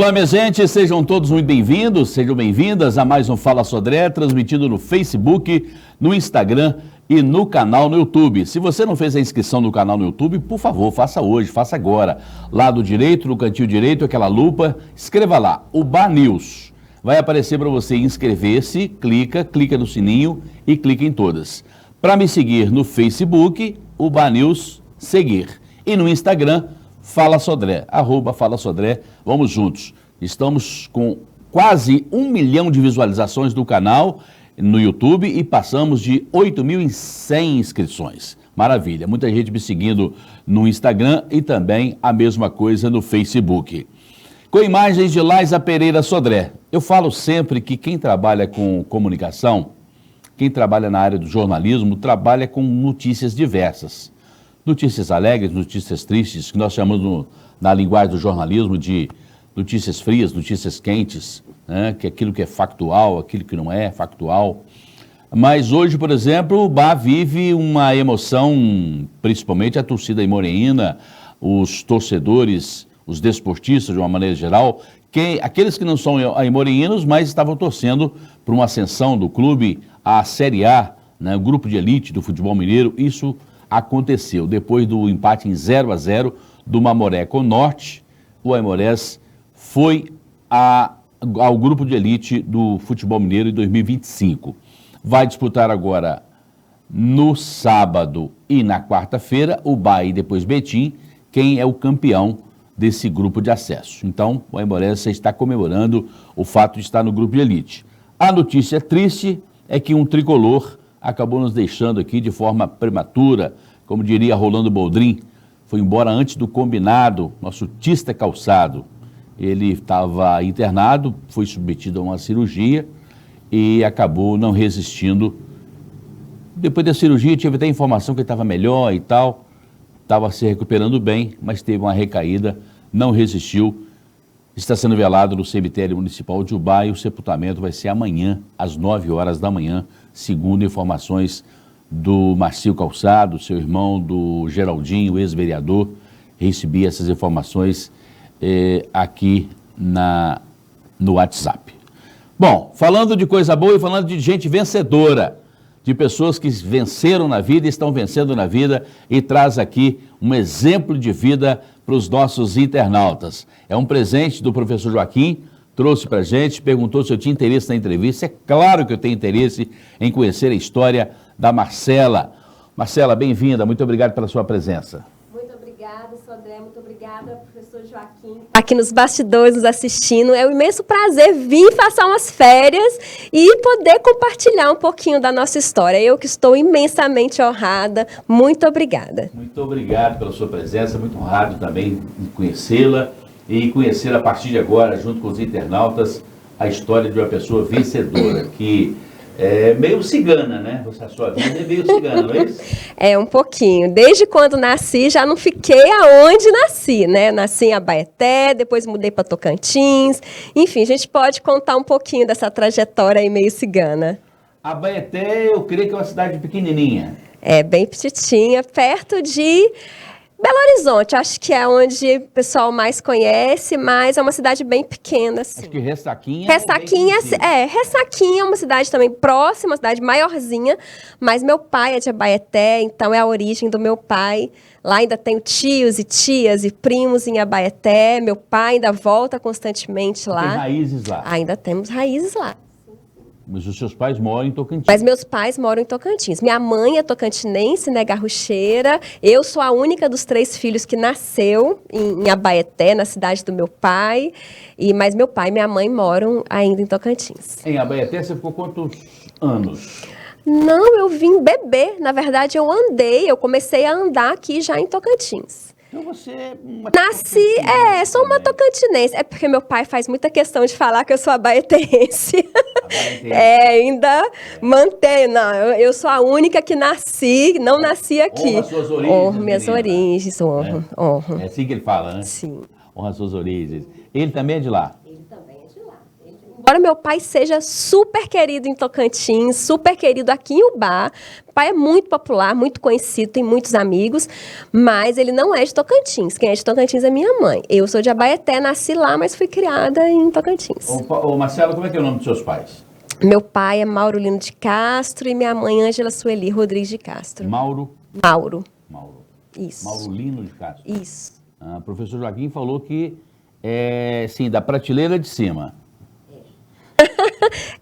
Olá, minha gente, sejam todos muito bem-vindos, sejam bem-vindas a mais um Fala Sodré, transmitido no Facebook, no Instagram e no canal no YouTube. Se você não fez a inscrição no canal no YouTube, por favor, faça hoje, faça agora. Lado direito, no cantinho direito, aquela lupa, escreva lá, UBA News. Vai aparecer para você inscrever-se, clica no sininho e clica em todas. Para me seguir no Facebook, UBA News, seguir. E no Instagram, Fala Sodré, @Fala Sodré, vamos juntos. Estamos com quase 1 milhão de visualizações do canal no YouTube e passamos de 8.100 inscrições. Maravilha, muita gente me seguindo no Instagram e também a mesma coisa no Facebook. Com imagens de Laisa Pereira Sodré. Eu falo sempre que quem trabalha com comunicação, quem trabalha na área do jornalismo, trabalha com notícias diversas. Notícias alegres, notícias tristes, que nós chamamos na linguagem do jornalismo de notícias frias, notícias quentes, né? Que é aquilo que é factual, aquilo que não é factual. Mas hoje, por exemplo, o BA vive uma emoção, principalmente a torcida imoreína, os torcedores, os desportistas de uma maneira geral, aqueles que não são imoreínos, mas estavam torcendo por uma ascensão do clube à Série A, né? O grupo de elite do futebol mineiro, isso aconteceu depois do empate em 0-0 do Mamoré com o Norte. O Aimorés foi ao grupo de elite do futebol mineiro em 2025. Vai disputar agora no sábado e na quarta-feira o BA e depois Betim, quem é o campeão desse grupo de acesso. Então, o Aimorés está comemorando o fato de estar no grupo de elite. A notícia triste é que um tricolor acabou nos deixando aqui de forma prematura, como diria Rolando Boldrin, foi embora antes do combinado, nosso Tista Calçado. Ele estava internado, foi submetido a uma cirurgia e acabou não resistindo. Depois da cirurgia, tive até informação que ele estava melhor e tal, estava se recuperando bem, mas teve uma recaída, não resistiu. Está sendo velado no cemitério municipal de Ubá e o sepultamento vai ser amanhã, às 9 horas da manhã, segundo informações do Marcio Calçado, seu irmão, do Geraldinho, ex-vereador. Recebi essas informações aqui no WhatsApp. Bom, falando de coisa boa e falando de gente vencedora, de pessoas que venceram na vida e estão vencendo na vida, e traz aqui um exemplo de vida para os nossos internautas. É um presente do professor Joaquim, trouxe para a gente, perguntou se eu tinha interesse na entrevista. É claro que eu tenho interesse em conhecer a história da Marcela. Marcela, bem-vinda, muito obrigado pela sua presença. Muito obrigada, Sodré, muito obrigada, professor Joaquim. Aqui nos bastidores, nos assistindo, é um imenso prazer vir passar umas férias e poder compartilhar um pouquinho da nossa história. Eu que estou imensamente honrada, muito obrigada. Muito obrigado pela sua presença, muito honrado também em conhecê-la e conhecer a partir de agora, junto com os internautas, a história de uma pessoa vencedora, que é meio cigana, né? A sua vida é meio cigana, não é isso? É, um pouquinho. Desde quando nasci, já não fiquei aonde nasci, né? Nasci em Abaeté, depois mudei para Tocantins. Enfim, a gente pode contar um pouquinho dessa trajetória aí meio cigana. Abaeté, eu creio que é uma cidade pequenininha. É, bem petitinha, perto de Belo Horizonte, acho que é onde o pessoal mais conhece, mas é uma cidade bem pequena, assim. Acho que Ressaquinha... Ressaquinha é uma cidade também próxima, uma cidade maiorzinha, mas meu pai é de Abaeté, então é a origem do meu pai. Lá ainda tenho tios e tias e primos em Abaeté, meu pai ainda volta constantemente lá. Tem raízes lá? Ainda temos raízes lá. Mas os seus pais moram em Tocantins. Mas meus pais moram em Tocantins. Minha mãe é tocantinense, né, garrucheira. Eu sou a única dos 3 filhos que nasceu em Abaeté, na cidade do meu pai. Mas meu pai e minha mãe moram ainda em Tocantins. Em Abaeté você ficou quantos anos? Não, eu vim bebê. Na verdade, eu comecei a andar aqui já em Tocantins. Então você é uma sou uma tocantinense. É porque meu pai faz muita questão de falar que eu sou abaetense. Ainda mantém. Não, eu sou a única que não nasci aqui. Honra suas origens. Honro minhas origens, honro. É assim que ele fala, né? Sim. Honra suas origens. Ele também é de lá? Ele também é de lá. Embora meu pai seja super querido em Tocantins, super querido aqui em Ubá, o pai é muito popular, muito conhecido, tem muitos amigos, mas ele não é de Tocantins. Quem é de Tocantins é minha mãe. Eu sou de Abaeté, nasci lá, mas fui criada em Tocantins. Ô Marcela, como é que é o nome dos seus pais? Meu pai é Mauro Lino de Castro e minha mãe Ângela Sueli Rodrigues de Castro. Mauro. Isso. Mauro Lino de Castro. Isso. O professor Joaquim falou que é, sim, da prateleira de cima.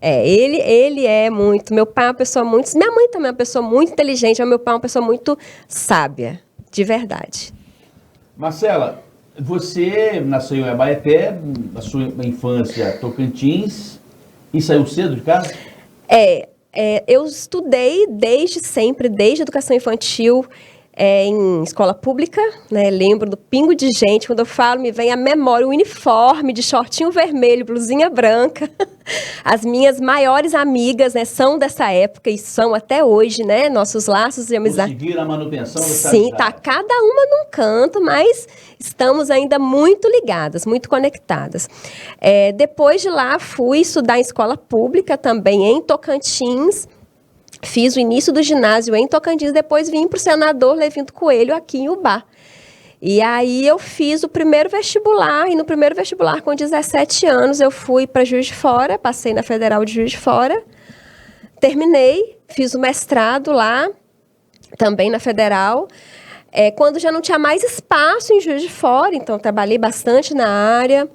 Ele é muito. Meu pai é uma pessoa muito. Minha mãe também é uma pessoa muito inteligente, mas meu pai é uma pessoa muito sábia, de verdade. Marcela, você nasceu em Abaeté, na sua infância Tocantins, e saiu cedo de casa? Eu estudei desde sempre, desde a educação infantil, em escola pública, né? Lembro do pingo de gente, quando eu falo, me vem à memória o uniforme de shortinho vermelho, blusinha branca. As minhas maiores amigas, né, são dessa época e são até hoje, né? Nossos laços de amizade. Conseguiram a manutenção? Sim, tá cada uma num canto, mas estamos ainda muito ligadas, muito conectadas. Depois de lá, fui estudar em escola pública também em Tocantins. Fiz o início do ginásio em Tocantins, depois vim para o Senador Levindo Coelho, aqui em Ubá. E aí eu fiz o primeiro vestibular, e no primeiro vestibular, com 17 anos, eu fui para Juiz de Fora, passei na Federal de Juiz de Fora, terminei, fiz o mestrado lá, também na Federal, quando já não tinha mais espaço em Juiz de Fora, então trabalhei bastante na área.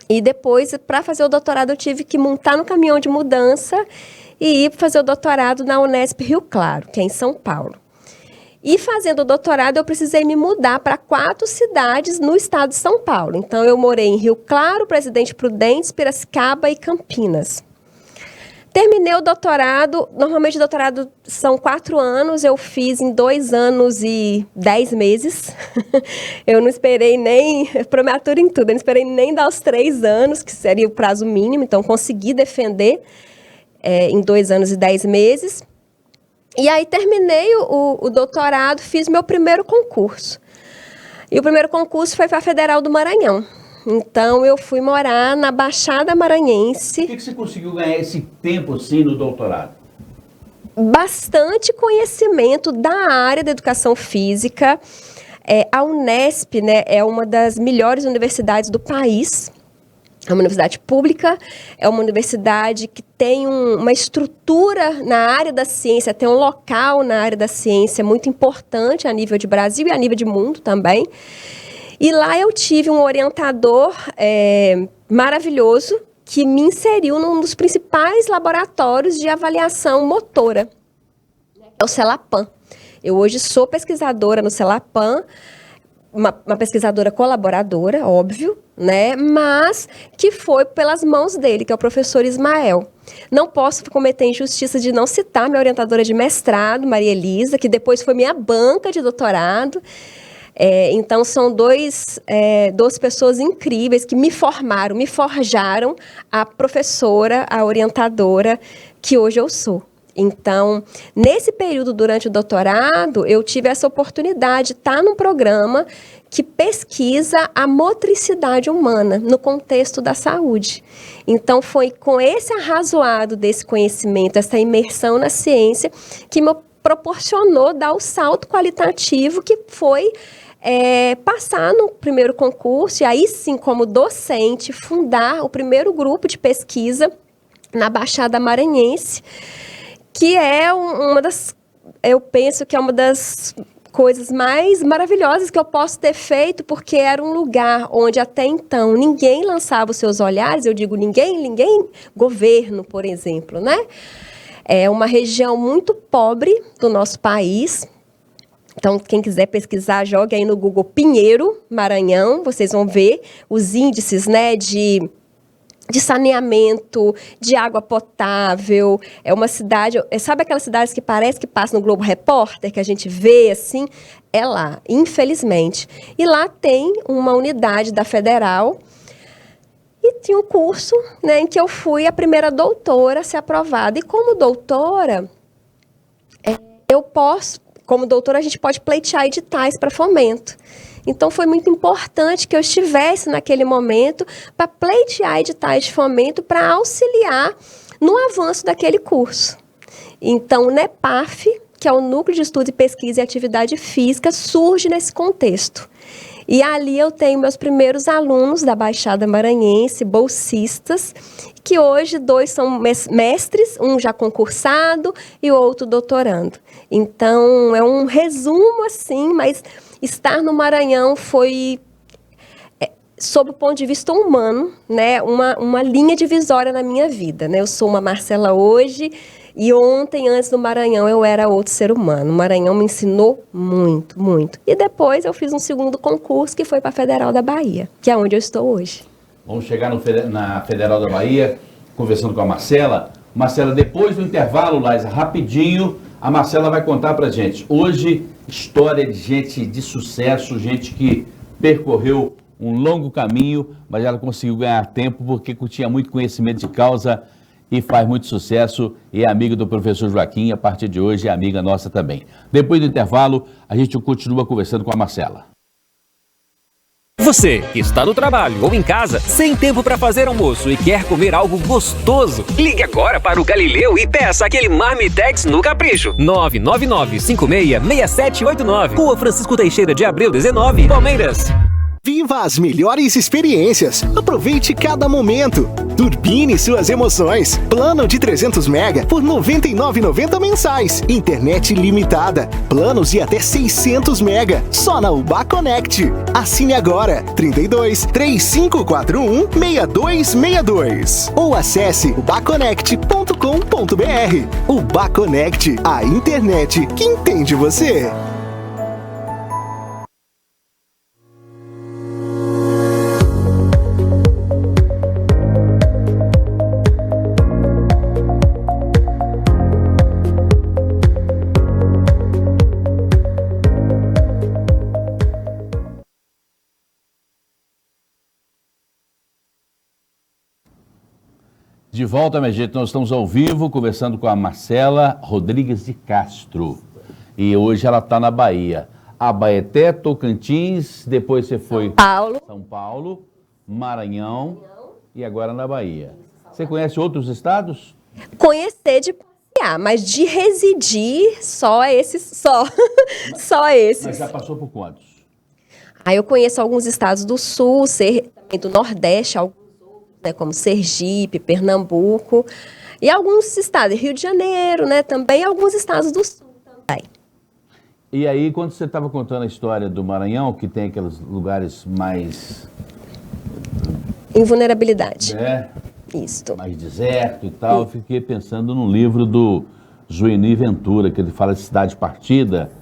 E depois, para fazer o doutorado, eu tive que montar no caminhão de mudança e ir fazer o doutorado na Unesp Rio Claro, que é em São Paulo. E fazendo o doutorado, eu precisei me mudar para 4 cidades no estado de São Paulo. Então, eu morei em Rio Claro, Presidente Prudentes, Piracicaba e Campinas. Terminei o doutorado, normalmente o doutorado são 4 anos, eu fiz em 2 anos e 10 meses. Eu não esperei nem, prematuro em tudo, eu não esperei nem dar os 3 anos, que seria o prazo mínimo, então consegui defender em 2 anos e 10 meses. E aí terminei o doutorado, fiz meu primeiro concurso. E o primeiro concurso foi para a Federal do Maranhão. Então, eu fui morar na Baixada Maranhense. Por que você conseguiu ganhar esse tempo assim no doutorado? Bastante conhecimento da área da educação física. A Unesp, né, é uma das melhores universidades do país. É uma universidade pública, é uma universidade que tem uma estrutura na área da ciência, tem um local na área da ciência muito importante a nível de Brasil e a nível de mundo também. E lá eu tive um orientador maravilhoso que me inseriu num dos principais laboratórios de avaliação motora, é o CELAPAM. Eu hoje sou pesquisadora no CELAPAM, uma pesquisadora colaboradora, óbvio, né? Mas que foi pelas mãos dele, que é o professor Ismael. Não posso cometer injustiça de não citar minha orientadora de mestrado, Maria Elisa, que depois foi minha banca de doutorado. Então, são duas pessoas incríveis que me formaram, me forjaram a professora, a orientadora que hoje eu sou. Então, nesse período, durante o doutorado, eu tive essa oportunidade de estar num programa que pesquisa a motricidade humana no contexto da saúde. Então, foi com esse arrazoado desse conhecimento, essa imersão na ciência, que me proporcionou dar o salto qualitativo que foi passar no primeiro concurso e aí sim, como docente, fundar o primeiro grupo de pesquisa na Baixada Maranhense, que é eu penso que é uma das coisas mais maravilhosas que eu posso ter feito, porque era um lugar onde até então ninguém lançava os seus olhares, eu digo ninguém, governo, por exemplo, né? É uma região muito pobre do nosso país. Então, quem quiser pesquisar, jogue aí no Google Pinheiro, Maranhão, vocês vão ver os índices, né, de saneamento, de água potável. É uma cidade, sabe aquelas cidades que parece que passa no Globo Repórter, que a gente vê assim? É lá, infelizmente. E lá tem uma unidade da Federal e tinha um curso, né, em que eu fui a primeira doutora a ser aprovada. E como doutora, como doutora, a gente pode pleitear editais para fomento. Então foi muito importante que eu estivesse naquele momento para pleitear editais de fomento para auxiliar no avanço daquele curso. Então o NEPAF, que é o Núcleo de Estudo e Pesquisa e Atividade Física, surge nesse contexto. E ali eu tenho meus primeiros alunos da Baixada Maranhense, bolsistas, que hoje 2 são mestres, um já concursado e o outro doutorando. Então, é um resumo assim, mas estar no Maranhão foi, sob o ponto de vista humano, né, uma linha divisória na minha vida, né? Eu sou uma Marcela hoje e ontem, antes do Maranhão, eu era outro ser humano. O Maranhão me ensinou muito, muito. E depois eu fiz um segundo concurso que foi para a Federal da Bahia, que é onde eu estou hoje. Vamos chegar na Federal da Bahia, conversando com a Marcela. Marcela, depois do intervalo, Laisa, rapidinho, a Marcela vai contar pra gente. Hoje, história de gente de sucesso, gente que percorreu um longo caminho, mas ela conseguiu ganhar tempo porque tinha muito conhecimento de causa e faz muito sucesso e é amiga do professor Joaquim, a partir de hoje é amiga nossa também. Depois do intervalo, a gente continua conversando com a Marcela. Você que está no trabalho ou em casa, sem tempo para fazer almoço e quer comer algo gostoso, ligue agora para o Galileu e peça aquele Marmitex no Capricho. 999-56-6789. Rua Francisco Teixeira de Abreu 19, Palmeiras. Viva as melhores experiências. Aproveite cada momento. Turbine suas emoções. Plano de 300 mega por R$ 99,90 mensais. Internet limitada. Planos de até 600 mega. Só na UBA Connect. Assine agora. 32 3541 6262. Ou acesse ubaconnect.com.br. UBA Connect. A internet que entende você. De volta, minha gente, nós estamos ao vivo conversando com a Marcela Rodrigues de Castro. E hoje ela está na Bahia. Abaeté, Tocantins, depois você foi... São Paulo, Maranhão e agora na Bahia. Você conhece outros estados? Conhecer de passear, mas de residir, só esses, só esses. Mas já passou por quantos? Aí eu conheço alguns estados do Sul, também do Nordeste, alguns outros, né, como Sergipe, Pernambuco, e alguns estados, Rio de Janeiro, né, também alguns estados do Sul também. E aí, quando você estava contando a história do Maranhão, que tem aqueles lugares mais... Invulnerabilidade. É, Isto. mais deserto e tal, eu fiquei pensando no livro do Zueni Ventura, que ele fala de cidade partida,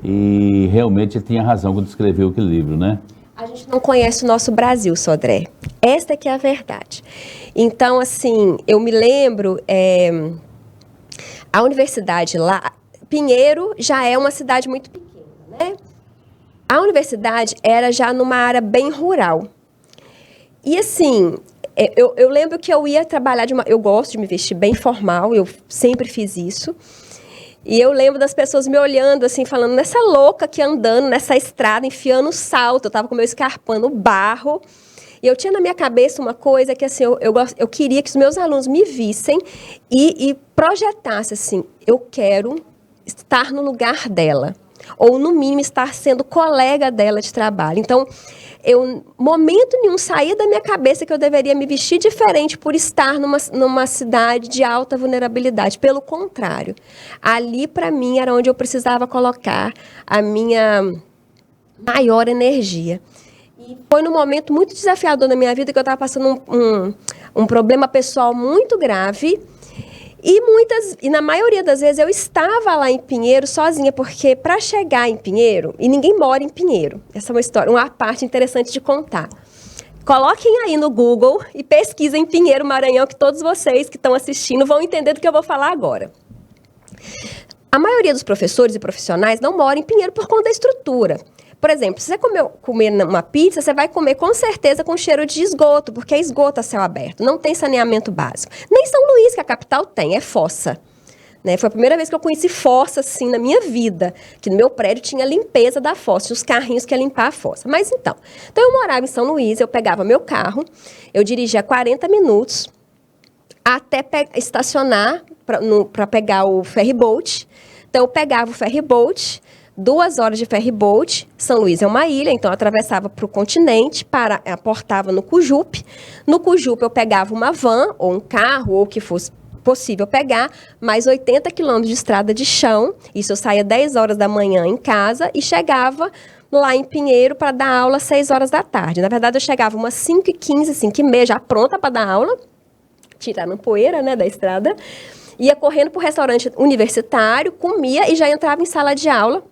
e realmente ele tinha razão quando escreveu aquele livro, né? A gente não conhece o nosso Brasil, Sodré. Esta que é a verdade. Então, assim, eu me lembro, a universidade lá, Pinheiro já é uma cidade muito pequena, né? A universidade era já numa área bem rural. E assim, eu lembro que eu ia trabalhar eu gosto de me vestir bem formal, eu sempre fiz isso. E eu lembro das pessoas me olhando assim, falando, nessa louca aqui andando nessa estrada, enfiando salto, eu tava com meu escarpão no barro. E eu tinha na minha cabeça uma coisa que assim, eu queria que os meus alunos me vissem e projetassem assim, eu quero estar no lugar dela. Ou, no mínimo, estar sendo colega dela de trabalho. Então, momento nenhum, saía da minha cabeça que eu deveria me vestir diferente por estar numa cidade de alta vulnerabilidade. Pelo contrário, ali, para mim, era onde eu precisava colocar a minha maior energia. E foi num momento muito desafiador na minha vida que eu estava passando um problema pessoal muito grave. E na maioria das vezes eu estava lá em Pinheiro sozinha, porque para chegar em Pinheiro, e ninguém mora em Pinheiro, essa é uma história, uma parte interessante de contar. Coloquem aí no Google e pesquisem Pinheiro, Maranhão, que todos vocês que estão assistindo vão entender do que eu vou falar agora. A maioria dos professores e profissionais não moram em Pinheiro por conta da estrutura. Por exemplo, se você comer uma pizza, você vai comer com certeza com cheiro de esgoto, porque é esgoto a céu aberto, não tem saneamento básico. Nem São Luís, que a capital tem, é fossa. né? Foi a primeira vez que eu conheci fossa, assim, na minha vida. Que no meu prédio tinha limpeza da fossa, tinha os carrinhos que iam limpar a fossa. Mas então eu morava em São Luís, eu pegava meu carro, eu dirigia 40 minutos até estacionar para pegar o ferryboat. Então eu pegava o ferryboat, 2 horas de ferryboat. São Luís é uma ilha, então eu atravessava para o continente, aportava no Cujupe. No Cujupe eu pegava uma van, ou um carro, ou o que fosse possível pegar, mais 80 quilômetros de estrada de chão. Isso eu saía 10 horas da manhã em casa e chegava lá em Pinheiro para dar aula às 6 horas da tarde. Na verdade, eu chegava umas 5h15, 5h30, já pronta para dar aula, tirando poeira, né, da estrada. Ia correndo para o restaurante universitário, comia e já entrava em sala de aula.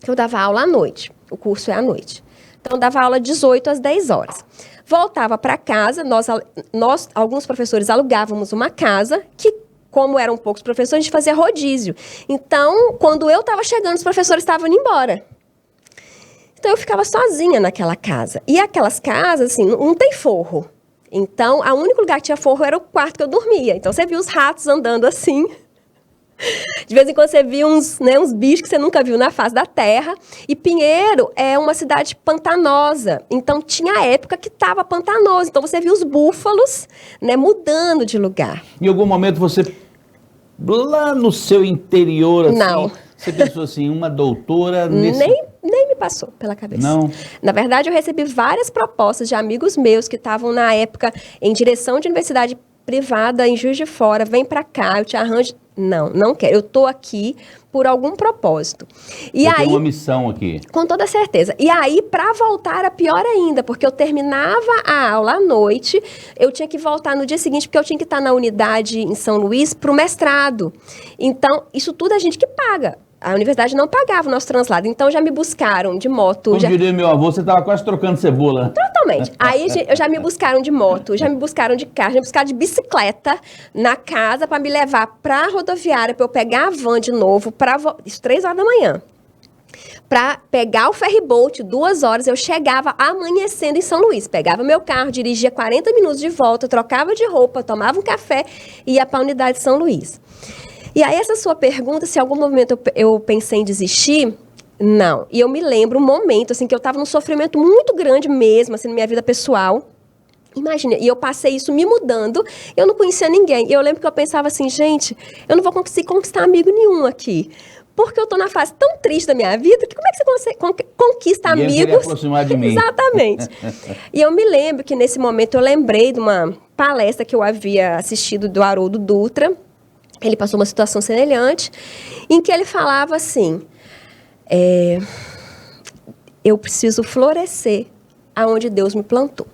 Eu dava aula à noite, o curso é à noite. Então, eu dava aula 18 às 10 horas. Voltava para casa, nós, alguns professores, alugávamos uma casa que, como eram poucos professores, a gente fazia rodízio. Então, quando eu estava chegando, os professores estavam indo embora. Então, eu ficava sozinha naquela casa. E aquelas casas, assim, não tem forro. Então, o único lugar que tinha forro era o quarto que eu dormia. Então, você via os ratos andando assim. De vez em quando você via uns bichos que você nunca viu na face da terra. E Pinheiro é uma cidade pantanosa. Então, tinha época que estava pantanoso. Então, você via os búfalos, né, mudando de lugar. Em algum momento você, lá no seu interior, assim, Não. Você pensou assim, uma doutora nesse... Nem me passou pela cabeça. Não. Na verdade, eu recebi várias propostas de amigos meus que estavam, na época, em direção de universidade privada em Juiz de Fora. Vem pra cá, eu te arranjo... Não quero. Eu tô aqui por algum propósito. E eu aí, tenho uma missão aqui. Com toda certeza. E aí, para voltar, era pior ainda, porque eu terminava a aula à noite, eu tinha que voltar no dia seguinte, porque eu tinha que estar na unidade em São Luís para o mestrado. Então, isso tudo a gente que paga. A universidade não pagava o nosso translado. Então, já me buscaram de moto. Como diria meu avô, você estava quase trocando cebola. Totalmente. Aí, já me buscaram de moto, já me buscaram de carro, já me buscaram de bicicleta na casa para me levar para a rodoviária, para eu pegar a van de novo, isso 3 horas da manhã. Para pegar o ferryboat, 2 horas, eu chegava amanhecendo em São Luís. Pegava meu carro, dirigia 40 minutos de volta, trocava de roupa, tomava um café e ia para a unidade de São Luís. E aí, essa sua pergunta, se em algum momento eu pensei em desistir, não. E eu me lembro um momento, assim, que eu estava num sofrimento muito grande mesmo, assim, na minha vida pessoal. Imagina, e eu passei isso me mudando, eu não conhecia ninguém. E eu lembro que eu pensava assim, gente, eu não vou conseguir conquistar amigo nenhum aqui. Porque eu tô na fase tão triste da minha vida, que como é que você conquista amigos? Ninguém queria aproximar de mim. Exatamente. E eu me lembro que nesse momento eu lembrei de uma palestra que eu havia assistido do Haroldo Dutra. Ele passou uma situação semelhante, em que ele falava assim, eu preciso florescer aonde Deus me plantou.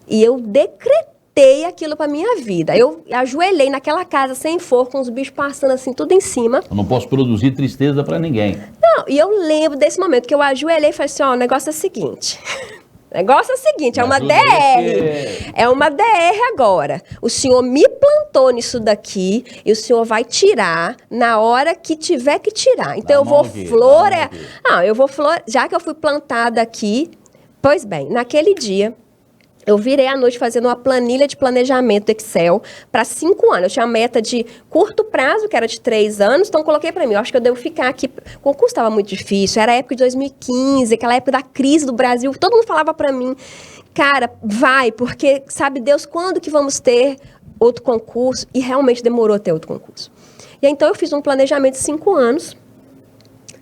E eu decretei aquilo para minha vida. Eu ajoelhei naquela casa sem forro, com os bichos passando assim, tudo em cima. Eu não posso produzir tristeza para ninguém. Não, e eu lembro desse momento que eu ajoelhei e falei assim, o negócio é o seguinte... O negócio é o seguinte, é uma DR. É uma DR agora. O senhor me plantou nisso daqui e o senhor vai tirar na hora que tiver que tirar. Então eu vou florear. Já que eu fui plantada aqui, pois bem, naquele dia, eu virei à noite fazendo uma planilha de planejamento do Excel para 5 anos. Eu tinha uma meta de curto prazo, que era de 3 anos, então coloquei para mim, eu acho que eu devo ficar aqui. O concurso estava muito difícil, era a época de 2015, aquela época da crise do Brasil, todo mundo falava para mim, cara, vai, porque sabe Deus quando que vamos ter outro concurso, e realmente demorou a ter outro concurso. E aí, então eu fiz um planejamento de 5 anos,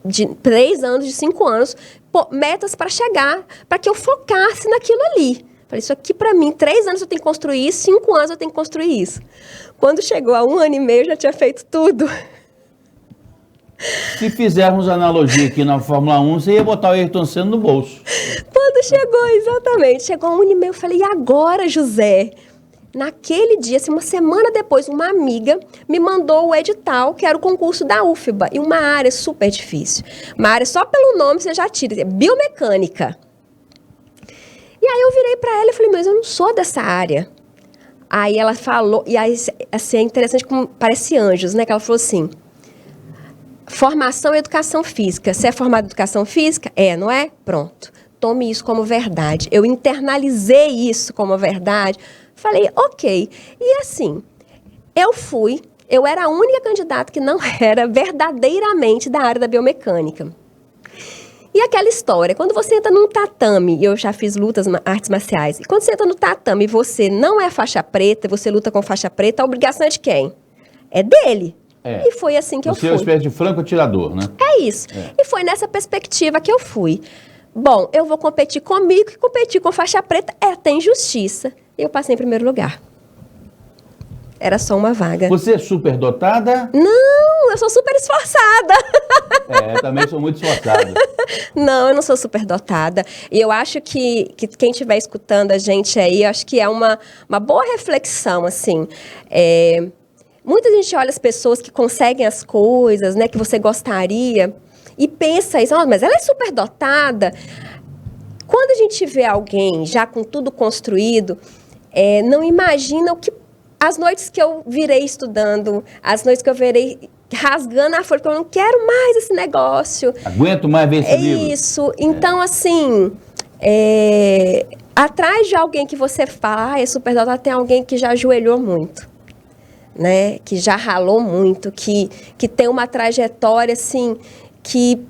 de 3 anos, de 5 anos, metas para chegar, para que eu focasse naquilo ali. Falei, isso aqui para mim, 3 anos eu tenho que construir isso, 5 anos eu tenho que construir isso. Quando chegou a 1 ano e meio, eu já tinha feito tudo. Se fizermos analogia aqui na Fórmula 1, você ia botar o Ayrton Senna no bolso. Quando chegou, exatamente, chegou a 1 ano e meio, eu falei, e agora, José? Naquele dia, assim, uma semana depois, uma amiga me mandou o edital, que era o concurso da UFBA, e uma área super difícil. Uma área, só pelo nome você já tira, biomecânica. E aí eu virei para ela e falei, mas eu não sou dessa área. Aí ela falou, e aí assim, é interessante como parece anjos, né? Que ela falou assim, formação e educação física. Você é formada em educação física? Não é? Pronto. Tome isso como verdade. Eu internalizei isso como verdade. Falei, ok. E assim, Eu era a única candidata que não era verdadeiramente da área da biomecânica. E aquela história, quando você entra num tatame, eu já fiz artes marciais, e quando você entra no tatame e você não é faixa preta, você luta com faixa preta, a obrigação é de quem? É dele. É. E foi assim que eu fui. Você é uma espécie de franco-atirador, né? É isso. E foi nessa perspectiva que eu fui. Bom, eu vou competir comigo, e competir com faixa preta é até injustiça. E eu passei em primeiro lugar. Era só uma vaga. Você é superdotada? Não, eu sou super esforçada. É, também sou muito esforçado. Não, eu não sou superdotada. E eu acho que quem estiver escutando a gente aí, eu acho que é uma boa reflexão, assim. Muita gente olha as pessoas que conseguem as coisas, né, que você gostaria, e pensa isso, mas ela é superdotada. Quando a gente vê alguém já com tudo construído, não imagina as noites que eu virei estudando, as noites que eu virei rasgando a folha, porque eu não quero mais esse negócio. Aguento mais ver esse livro. Isso. Então, assim, atrás de alguém que você fala, é superdotado, tem alguém que já ajoelhou muito, né? Que já ralou muito, que tem uma trajetória, assim, que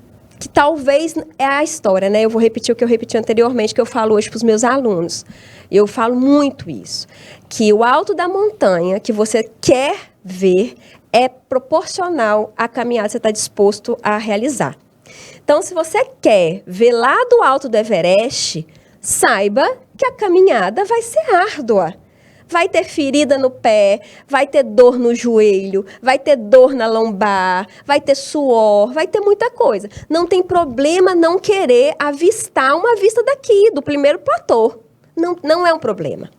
talvez é a história, né? Eu vou repetir o que eu repeti anteriormente, que eu falo hoje para os meus alunos. Eu falo muito isso, que o alto da montanha que você quer ver é proporcional à caminhada que você está disposto a realizar. Então, se você quer ver lá do alto do Everest, saiba que a caminhada vai ser árdua. Vai ter ferida no pé, vai ter dor no joelho, vai ter dor na lombar, vai ter suor, vai ter muita coisa. Não tem problema não querer avistar uma vista daqui, do primeiro platô. Não é um problema.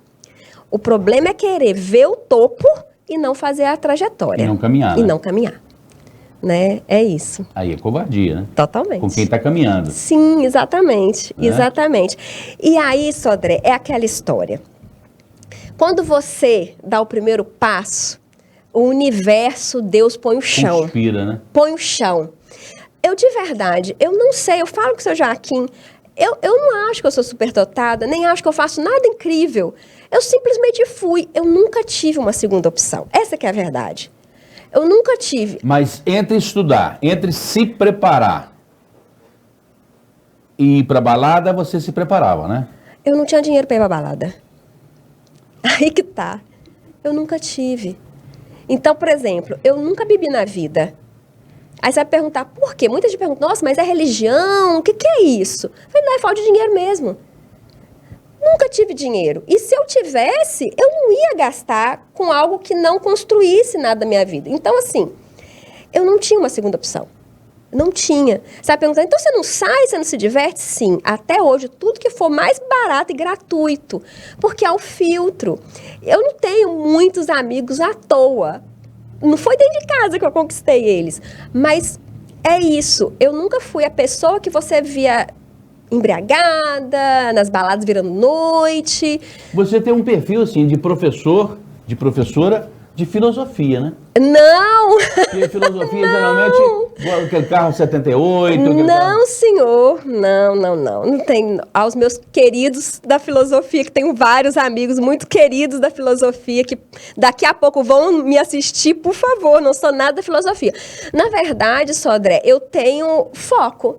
O problema é querer ver o topo e não fazer a trajetória. E não caminhar. E não caminhar. Né? É isso. Aí é covardia, né? Totalmente. Com quem está caminhando. Sim, exatamente. Né? Exatamente. E aí, Sodré, é aquela história. Quando você dá o primeiro passo, o universo, Deus põe o chão. Conspira, né? Põe o chão. Eu, de verdade, eu não sei, eu falo com o seu Joaquim, eu não acho que eu sou superdotada, nem acho que eu faço nada incrível. Eu simplesmente fui. Eu nunca tive uma segunda opção. Essa que é a verdade. Eu nunca tive. Mas entre estudar, entre se preparar e ir pra balada, você se preparava, né? Eu não tinha dinheiro para ir pra balada. Aí que tá. Eu nunca tive. Então, por exemplo, eu nunca bebi na vida. Aí você vai perguntar, por quê? Muita gente pergunta, nossa, mas é religião? O que é isso? Eu falei, não, é falta de dinheiro mesmo. Nunca tive dinheiro. E se eu tivesse, eu não ia gastar com algo que não construísse nada da minha vida. Então, assim, eu não tinha uma segunda opção. Não tinha. Você vai perguntar, então você não sai, você não se diverte? Sim. Até hoje, tudo que for mais barato e gratuito. Porque é o filtro. Eu não tenho muitos amigos à toa. Não foi dentro de casa que eu conquistei eles. Mas é isso. Eu nunca fui a pessoa que você via embriagada, nas baladas virando noite. Você tem um perfil, assim, de professor, de professora de filosofia, né? Não! Porque filosofia, geralmente, aquele carro 78... Não, carro... senhor. Não tem. Aos meus queridos da filosofia, que tenho vários amigos muito queridos da filosofia, que daqui a pouco vão me assistir, por favor, não sou nada da filosofia. Na verdade, Sodré, eu tenho foco.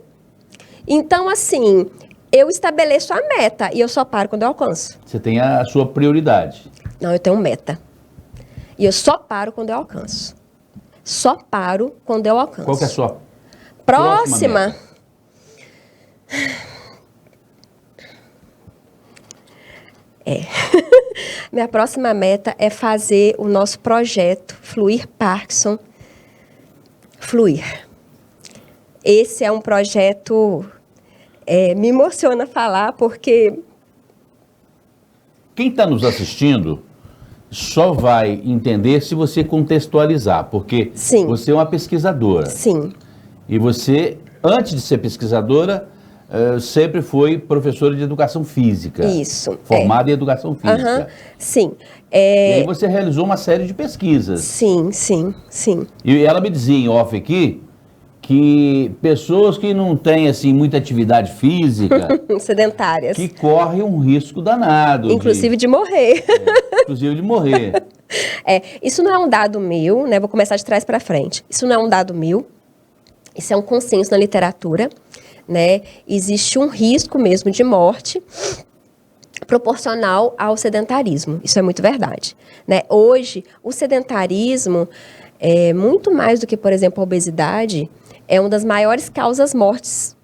Então, assim, eu estabeleço a meta e eu só paro quando eu alcanço. Você tem a sua prioridade. Não, eu tenho meta. E eu só paro quando eu alcanço. Só paro quando eu alcanço. Qual que é a sua próxima? Minha próxima meta é fazer o nosso projeto Fluir Parkinson fluir. Esse é um projeto... me emociona falar porque... Quem está nos assistindo só vai entender se você contextualizar, porque Sim. você é uma pesquisadora. Sim. E você, antes de ser pesquisadora, sempre foi professora de educação física. Isso. Formada em educação física. Sim. E aí você realizou uma série de pesquisas. Sim. E ela me dizia em off aqui que pessoas que não têm assim muita atividade física, sedentárias, que correm um risco danado, inclusive de morrer. Inclusive de morrer. Isso não é um dado meu, né? Vou começar de trás para frente. Isso não é um dado meu, isso é um consenso na literatura, né? Existe um risco mesmo de morte proporcional ao sedentarismo. Isso é muito verdade, né? Hoje, o sedentarismo, muito mais do que, por exemplo, a obesidade, é uma das maiores causas mortes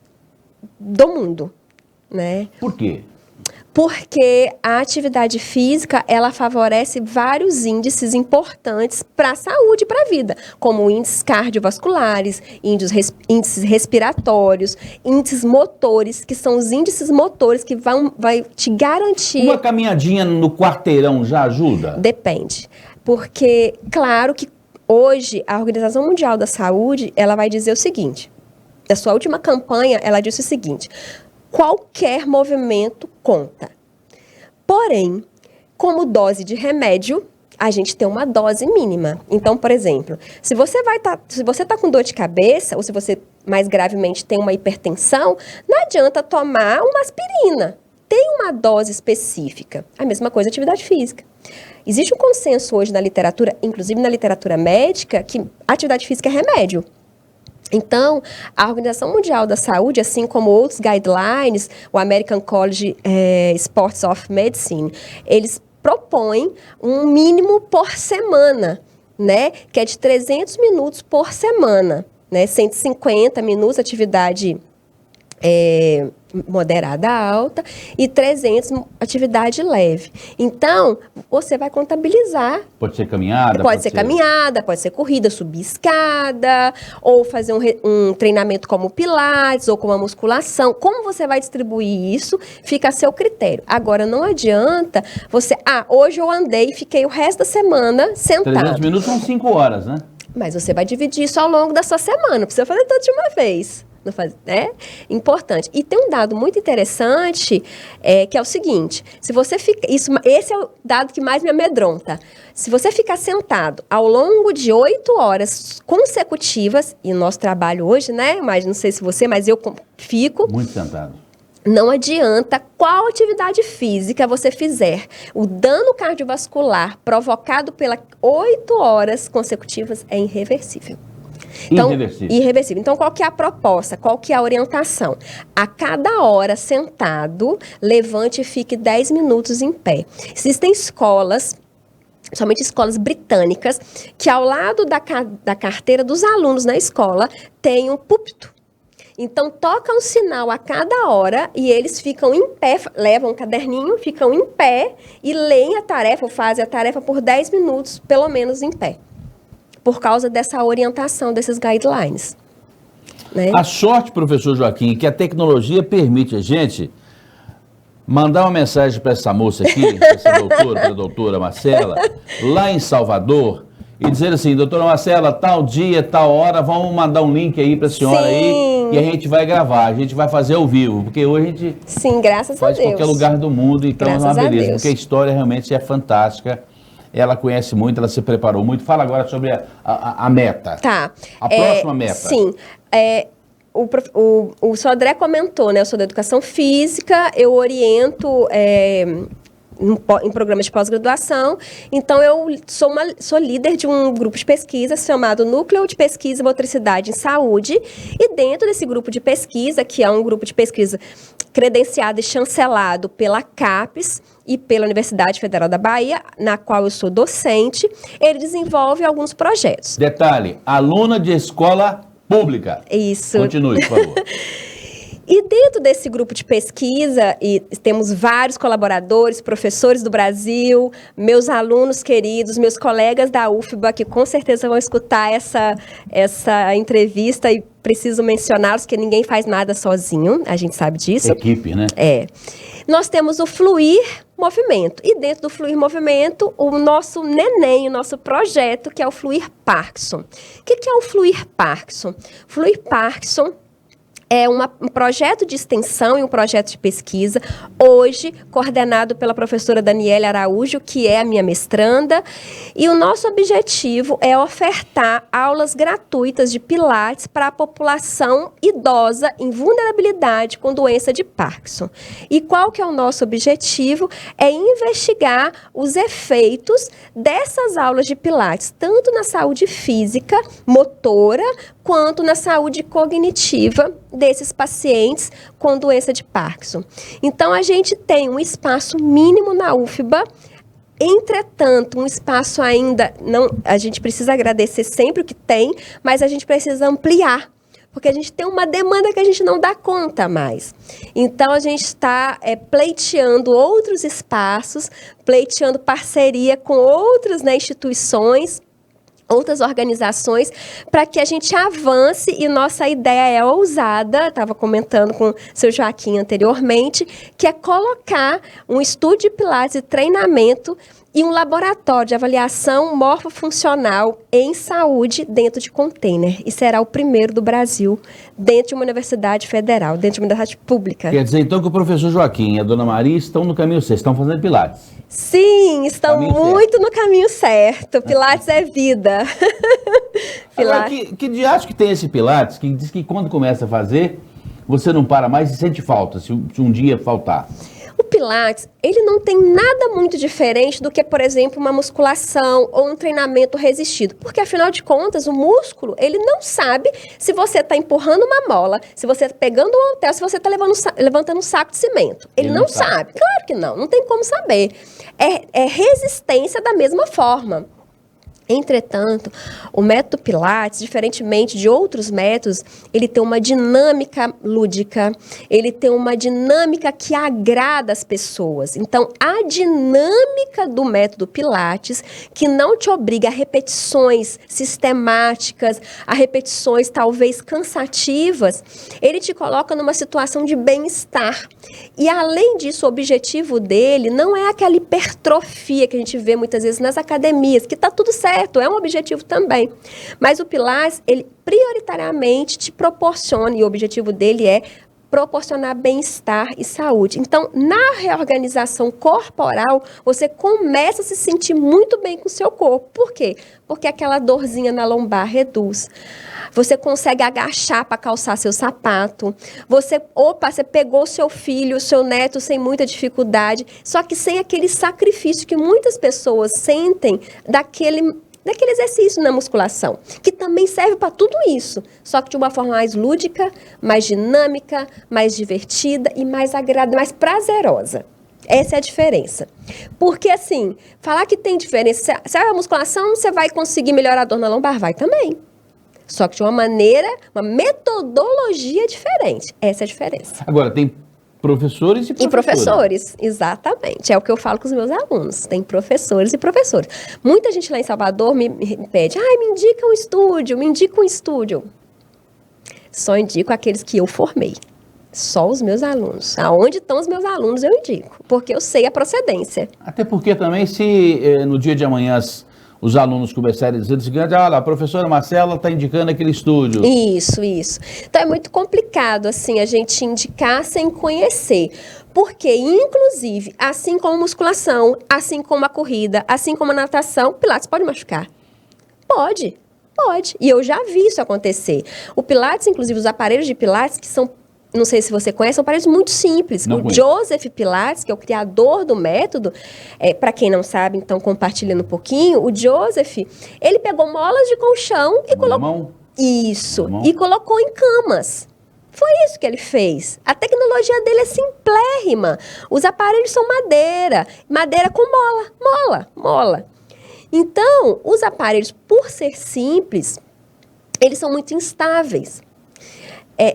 do mundo, né? Por quê? Porque a atividade física, ela favorece vários índices importantes para a saúde e para a vida, como índices cardiovasculares, índices respiratórios, índices motores, que são os índices motores que vai te garantir... Uma caminhadinha no quarteirão já ajuda? Depende, porque, claro que hoje a Organização Mundial da Saúde, ela vai dizer o seguinte, na sua última campanha, ela disse o seguinte: qualquer movimento conta. Porém, como dose de remédio, a gente tem uma dose mínima. Então, por exemplo, se você está com dor de cabeça, ou se você mais gravemente tem uma hipertensão, não adianta tomar uma aspirina. Tem uma dose específica. A mesma coisa a atividade física. Existe um consenso hoje na literatura, inclusive na literatura médica, que a atividade física é remédio. Então, a Organização Mundial da Saúde, assim como outros guidelines, o American College Sports of Medicine, eles propõem um mínimo por semana, né? Que é de 300 minutos por semana, né? 150 minutos de atividade moderada alta e 300 atividade leve. Então, você vai contabilizar. Pode ser caminhada? Pode ser caminhada, pode ser corrida, subir escada, ou fazer um treinamento como pilates, ou como a musculação. Como você vai distribuir isso, fica a seu critério. Agora, não adianta você... hoje eu andei e fiquei o resto da semana sentado. 300 minutos são 5 horas, né? Mas você vai dividir isso ao longo da sua semana, não precisa fazer tudo de uma vez. Importante. E tem um dado muito interessante, que é o seguinte: se você fica, esse é o dado que mais me amedronta. Se você ficar sentado ao longo de 8 horas consecutivas, e o nosso trabalho hoje, né? Mas não sei se você, mas eu fico. Muito sentado. Não adianta qual atividade física você fizer. O dano cardiovascular provocado pelas 8 horas consecutivas é irreversível. Então, irreversível. Então, qual que é a proposta? Qual que é a orientação? A cada hora sentado, levante e fique 10 minutos em pé. Existem escolas, somente escolas britânicas, que ao lado da carteira dos alunos na escola tem um púlpito. Então, toca um sinal a cada hora e eles ficam em pé, levam um caderninho, ficam em pé e leem a tarefa, ou fazem a tarefa por 10 minutos, pelo menos em pé. Por causa dessa orientação, desses guidelines. Né? A sorte, professor Joaquim, que a tecnologia permite a gente mandar uma mensagem para essa moça aqui, essa doutora, a doutora Marcela, lá em Salvador, e dizer assim: doutora Marcela, tal dia, tal hora, vamos mandar um link aí para a senhora. Sim. Aí, e a gente vai gravar, a gente vai fazer ao vivo, porque hoje a gente graças a Deus. Faz em qualquer lugar do mundo, então graças é uma beleza, Deus. Porque a história realmente é fantástica. Ela conhece muito, ela se preparou muito. Fala agora sobre a meta. Tá. A próxima meta. Sim. O senhor André comentou, né? Eu sou da educação física, eu oriento em programas de pós-graduação. Então, eu sou líder de um grupo de pesquisa chamado Núcleo de Pesquisa e Motricidade em Saúde. E dentro desse grupo de pesquisa, que é um grupo de pesquisa credenciado e chancelado pela CAPES e pela Universidade Federal da Bahia, na qual eu sou docente, ele desenvolve alguns projetos. Detalhe, aluna de escola pública. Isso. Continue, por favor. E dentro desse grupo de pesquisa, e temos vários colaboradores, professores do Brasil, meus alunos queridos, meus colegas da UFBA, que com certeza vão escutar essa entrevista e preciso mencioná-los, porque ninguém faz nada sozinho, a gente sabe disso. Equipe, né? Nós temos o Fluir Movimento. E dentro do Fluir Movimento, o nosso neném, o nosso projeto, que é o Fluir Parkinson. O que é o Fluir Parkinson? Fluir Parkinson é um projeto de extensão e um projeto de pesquisa, hoje coordenado pela professora Daniela Araújo, que é a minha mestranda, e o nosso objetivo é ofertar aulas gratuitas de Pilates para a população idosa em vulnerabilidade com doença de Parkinson. E qual que é o nosso objetivo? É investigar os efeitos dessas aulas de Pilates, tanto na saúde física, motora, quanto na saúde cognitiva desses pacientes com doença de Parkinson. Então, a gente tem um espaço mínimo na UFBA, entretanto, um espaço ainda, não, a gente precisa agradecer sempre o que tem, mas a gente precisa ampliar, porque a gente tem uma demanda que a gente não dá conta mais. Então, a gente está pleiteando outros espaços, pleiteando parceria com outras, né, instituições, outras organizações, para que a gente avance, e nossa ideia é ousada, estava comentando com o seu Joaquim anteriormente, que é colocar um estúdio de Pilates e treinamento e um laboratório de avaliação morfofuncional em saúde dentro de container. E será o primeiro do Brasil, dentro de uma universidade federal, dentro de uma universidade pública. Quer dizer, então, que o professor Joaquim e a dona Maria estão no caminho certo, estão fazendo Pilates. Sim, estão muito no caminho certo. Pilates é vida. Agora, que diacho que tem esse Pilates, que diz que quando começa a fazer, você não para mais e sente falta, se um dia faltar? O Pilates, ele não tem nada muito diferente do que, por exemplo, uma musculação ou um treinamento resistido. Porque, afinal de contas, o músculo, ele não sabe se você está empurrando uma mola, se você está pegando um halter, se você está levantando um saco de cimento. Ele não sabe. Claro que não tem como saber. É resistência da mesma forma. Entretanto, o método Pilates, diferentemente de outros métodos, ele tem uma dinâmica lúdica, ele tem uma dinâmica que agrada as pessoas. Então, a dinâmica do método Pilates, que não te obriga a repetições sistemáticas, a repetições talvez cansativas, ele te coloca numa situação de bem-estar. E, além disso, o objetivo dele não é aquela hipertrofia que a gente vê muitas vezes nas academias, que está tudo certo. É um objetivo também. Mas o Pilates, ele prioritariamente te proporciona, e o objetivo dele é proporcionar bem-estar e saúde. Então, na reorganização corporal, você começa a se sentir muito bem com o seu corpo. Por quê? Porque aquela dorzinha na lombar reduz. Você consegue agachar para calçar seu sapato. Você pegou seu filho, seu neto sem muita dificuldade, só que sem aquele sacrifício que muitas pessoas sentem daquele exercício na musculação, que também serve para tudo isso, só que de uma forma mais lúdica, mais dinâmica, mais divertida e mais agradável, mais prazerosa. Essa é a diferença. Porque, assim, falar que tem diferença, se a musculação você vai conseguir melhorar a dor na lombar, vai também. Só que de uma maneira, uma metodologia diferente. Essa é a diferença. Agora, tem professores e professores. E professores, exatamente. É o que eu falo com os meus alunos. Tem professores e professores. Muita gente lá em Salvador me pede, me indica um estúdio. Só indico aqueles que eu formei. Só os meus alunos. Aonde estão os meus alunos eu indico, porque eu sei a procedência. Até porque também se no dia de amanhã os alunos começarem a dizer, a professora Marcela está indicando aquele estúdio. Isso. Então é muito complicado, assim, a gente indicar sem conhecer. Porque, inclusive, assim como musculação, assim como a corrida, assim como a natação, Pilates pode machucar. Pode. E eu já vi isso acontecer. O Pilates, inclusive, os aparelhos de Pilates, que são, não sei se você conhece, são aparelhos muito simples. Joseph Pilates, que é o criador do método, para quem não sabe, então compartilhando um pouquinho, o Joseph, ele pegou molas de colchão e colocou... Isso, e colocou em camas. Foi isso que ele fez. A tecnologia dele é simplérrima. Os aparelhos são madeira com mola. Então, os aparelhos, por ser simples, eles são muito instáveis.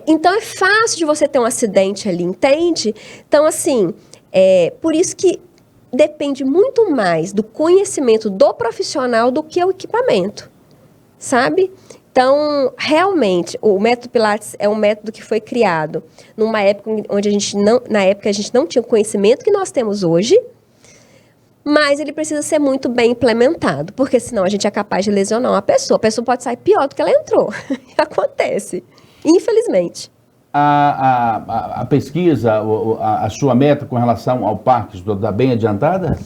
Então, é fácil de você ter um acidente ali, entende? Então, assim, por isso que depende muito mais do conhecimento do profissional do que o equipamento, sabe? Então, realmente, o método Pilates é um método que foi criado numa época onde a gente não tinha o conhecimento que nós temos hoje, mas ele precisa ser muito bem implementado, porque senão a gente é capaz de lesionar uma pessoa. A pessoa pode sair pior do que ela entrou. Acontece, infelizmente. a pesquisa, a sua meta com relação ao parque está bem adiantada?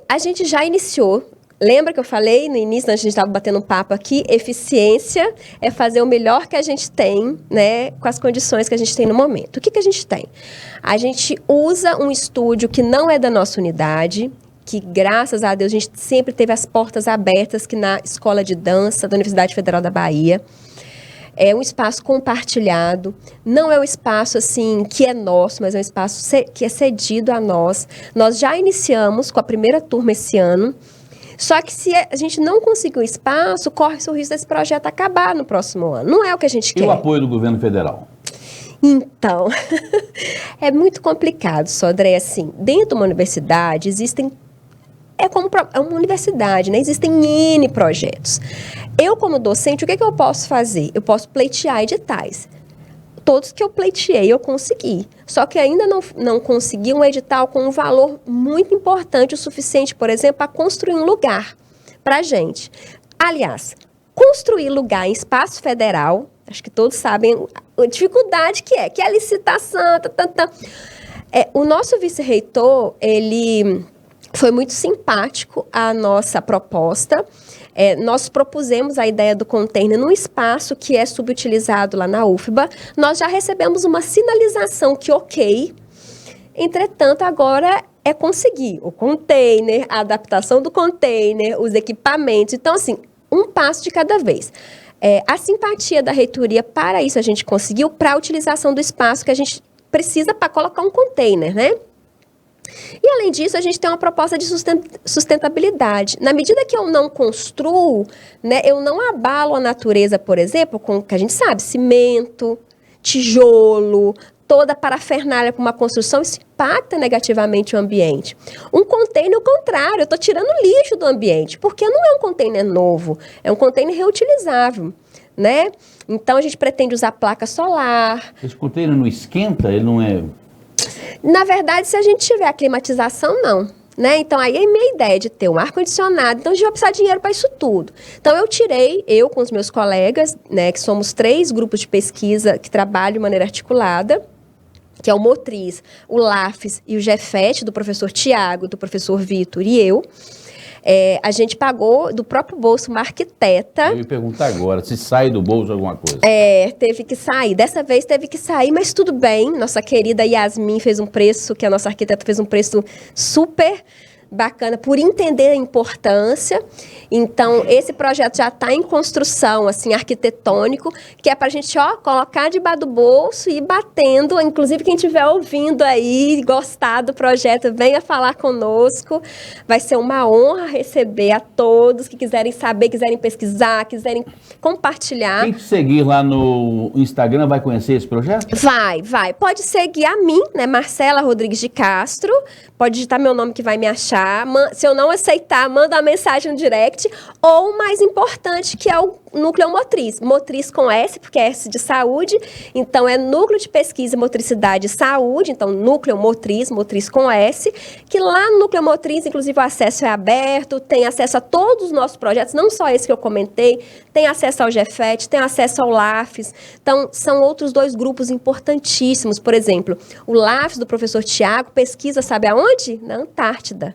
A gente já iniciou. Lembra que eu falei no início, a gente estava batendo um papo aqui, eficiência é fazer o melhor que a gente tem, né, com as condições que a gente tem no momento. O que a gente tem? A gente usa um estúdio que não é da nossa unidade, que graças a Deus a gente sempre teve as portas abertas, que na Escola de Dança da Universidade Federal da Bahia. É um espaço compartilhado, não é um espaço assim que é nosso, mas é um espaço que é cedido a nós. Nós já iniciamos com a primeira turma esse ano, só que se a gente não conseguir um espaço, corre-se o risco desse projeto acabar no próximo ano. Não é o que a gente quer. E o apoio do governo federal? Então, é muito complicado, Sodré. Assim, dentro de uma universidade existem... É uma universidade, né? Existem N projetos. Eu, como docente, o que eu posso fazer? Eu posso pleitear editais. Todos que eu pleiteei, eu consegui. Só que ainda não consegui um edital com um valor muito importante, o suficiente, por exemplo, para construir um lugar para a gente. Aliás, construir lugar em espaço federal, acho que todos sabem a dificuldade que é a licitação. O nosso vice-reitor, ele foi muito simpático à nossa proposta. Nós propusemos a ideia do container num espaço que é subutilizado lá na UFBA. Nós já recebemos uma sinalização que ok. Entretanto, agora é conseguir o container, a adaptação do container, os equipamentos. Então, assim, um passo de cada vez. A simpatia da reitoria para isso a gente conseguiu, para a utilização do espaço que a gente precisa para colocar um container, né? E, além disso, a gente tem uma proposta de sustentabilidade. Na medida que eu não construo, né, eu não abalo a natureza, por exemplo, com o que a gente sabe, cimento, tijolo, toda a parafernália para uma construção, isso impacta negativamente o ambiente. Um container, o contrário, eu estou tirando lixo do ambiente, porque não é um container novo, é um container reutilizável, né? Então, a gente pretende usar placa solar. Esse container não esquenta? Ele não é... Na verdade, se a gente tiver a climatização, não. Né? Então, aí é minha ideia de ter um ar-condicionado. Então, a gente vai precisar de dinheiro para isso tudo. Então, eu com os meus colegas, né, que somos 3 grupos de pesquisa que trabalham de maneira articulada, que é o Motriz, o LAFES e o GEFET, do professor Tiago, do professor Vitor e eu. A gente pagou do próprio bolso uma arquiteta. Eu ia perguntar agora, se sai do bolso alguma coisa. Teve que sair. Dessa vez teve que sair, mas tudo bem. Nossa querida Yasmin fez um preço, que a nossa arquiteta fez um preço super bacana, por entender a importância. Então, esse projeto já está em construção, assim, arquitetônico, que é para a gente, colocar debaixo do bolso e ir batendo. Inclusive, quem estiver ouvindo aí, gostar do projeto, venha falar conosco. Vai ser uma honra receber a todos que quiserem saber, quiserem pesquisar, quiserem compartilhar. Quem te seguir lá no Instagram vai conhecer esse projeto? Vai. Pode seguir a mim, né, Marcela Rodrigues de Castro. Pode digitar meu nome que vai me achar. Se eu não aceitar, manda uma mensagem no direct. Ou o mais importante, que é o Núcleo Motriz. Motriz com S, porque é S de saúde. Então, é Núcleo de Pesquisa, Motricidade e Saúde. Então, Núcleo Motriz, Motriz com S. Que lá no Núcleo Motriz, inclusive, o acesso é aberto. Tem acesso a todos os nossos projetos, não só esse que eu comentei. Tem acesso ao GEFET, tem acesso ao LAFES. Então, são outros 2 grupos importantíssimos. Por exemplo, o LAFES do professor Tiago pesquisa, sabe aonde? Na Antártida.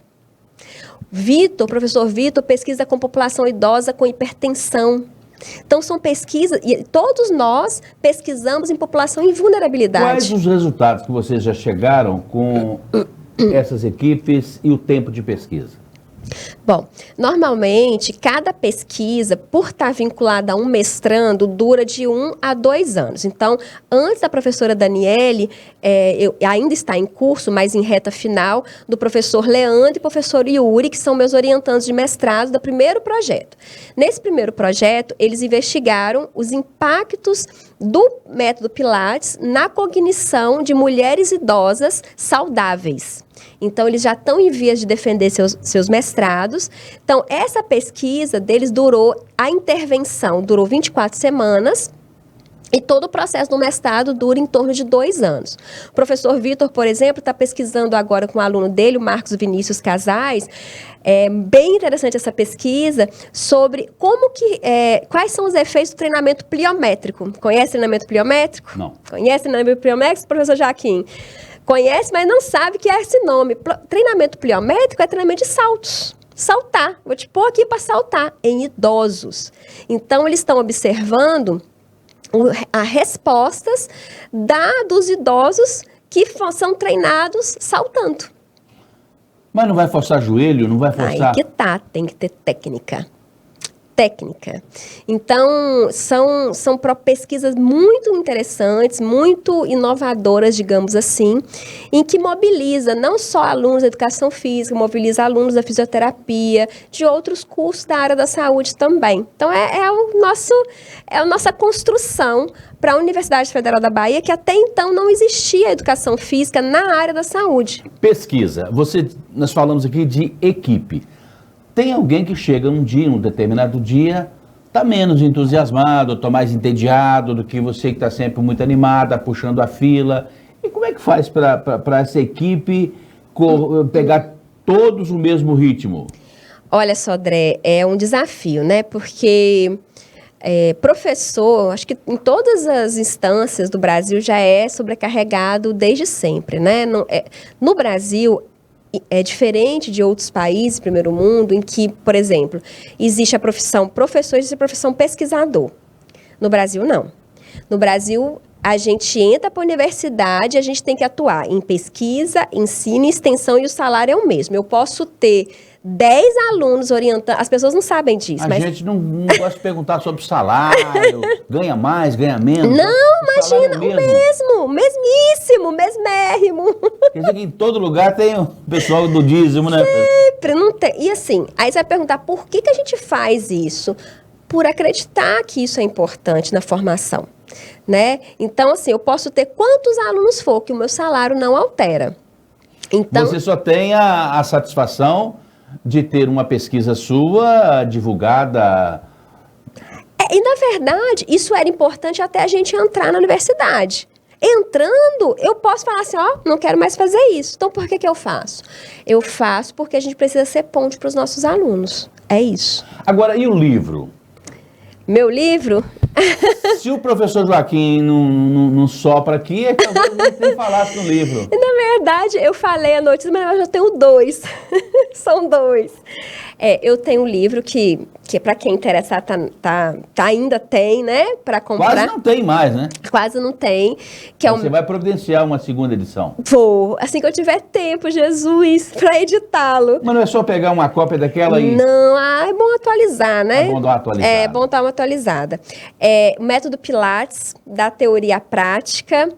Professor Vitor, pesquisa com população idosa com hipertensão. Então, são pesquisas, e todos nós pesquisamos em população em vulnerabilidade. Quais os resultados que vocês já chegaram com essas equipes e o tempo de pesquisa? Bom, normalmente, cada pesquisa, por estar vinculada a um mestrando, dura de 1 a 2 anos. Então, antes da professora Daniele, ainda está em curso, mas em reta final, do professor Leandro e professor Yuri, que são meus orientandos de mestrado do primeiro projeto. Nesse primeiro projeto, eles investigaram os impactos do método Pilates na cognição de mulheres idosas saudáveis. Então, eles já estão em vias de defender seus mestrados. Então, essa pesquisa deles a intervenção durou 24 semanas. E todo o processo do mestrado dura em torno de 2 anos. O professor Vitor, por exemplo, está pesquisando agora com um aluno dele, o Marcos Vinícius Casais. É bem interessante essa pesquisa sobre quais são os efeitos do treinamento pliométrico. Conhece treinamento pliométrico? Não. Conhece treinamento pliométrico, professor Joaquim? Conhece, mas não sabe que é esse nome. Treinamento pliométrico é treinamento de saltos. Saltar. Vou te pôr aqui para saltar em idosos. Então, eles estão observando as respostas dos idosos que são treinados saltando. Mas não vai forçar joelho, não vai forçar... Aí que tá, tem que ter técnica. Então, são pesquisas muito interessantes, muito inovadoras, digamos assim, em que mobiliza não só alunos da educação física, mobiliza alunos da fisioterapia, de outros cursos da área da saúde também. Então, é a nossa construção para a Universidade Federal da Bahia, que até então não existia educação física na área da saúde. Pesquisa. Nós falamos aqui de equipe. Tem alguém que chega um determinado dia, está menos entusiasmado, está mais entediado do que você que está sempre muito animada, puxando a fila. E como é que faz para essa equipe pegar todos o mesmo ritmo? Olha só, André, é um desafio, né? Porque professor, acho que em todas as instâncias do Brasil já é sobrecarregado desde sempre, né? No Brasil, é diferente de outros países, primeiro mundo, em que, por exemplo, existe a profissão professor e existe a profissão pesquisador. No Brasil, não. No Brasil, a gente entra para a universidade, a gente tem que atuar em pesquisa, ensino e extensão, e o salário é o mesmo. Eu posso ter 10 alunos orientando, as pessoas não sabem disso. A gente não gosta de perguntar sobre salário, ganha mais, ganha menos. Não, imagina, o mesmíssimo, mesmérrimo. Quer dizer que em todo lugar tem o pessoal do dízimo, né? Sempre, não tem. E assim, aí você vai perguntar, por que a gente faz isso? Por acreditar que isso é importante na formação, né? Então, assim, eu posso ter quantos alunos for, que o meu salário não altera. Então, você só tem a satisfação de ter uma pesquisa sua divulgada. E, na verdade, isso era importante até a gente entrar na universidade. Entrando, eu posso falar assim, não quero mais fazer isso. Então, por que eu faço? Eu faço porque a gente precisa ser ponte para os nossos alunos. É isso. Agora, e o livro? Meu livro? Se o professor Joaquim não sopra aqui, é que talvez não tenha falado no livro. Na verdade, eu falei a notícia, mas eu já tenho 2. São 2. Eu tenho um livro que para quem interessar, ainda tem, né? Para comprar. Quase não tem mais, né? Quase não tem. Você vai providenciar uma segunda edição? Vou. Assim que eu tiver tempo, Jesus, para editá-lo. Mas não é só pegar uma cópia daquela e... Não, é bom atualizar, né? É bom dar uma atualizada. É bom dar uma atualizada. O Método Pilates, da teoria à prática,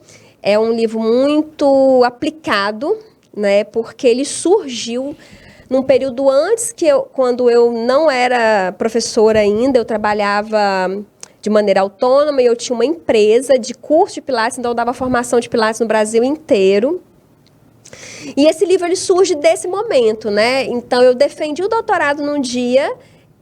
é um livro muito aplicado, né? Porque ele surgiu num período antes quando eu não era professora ainda, eu trabalhava de maneira autônoma e eu tinha uma empresa de curso de Pilates, então eu dava formação de Pilates no Brasil inteiro. E esse livro ele surge desse momento, né? Então eu defendi o doutorado num dia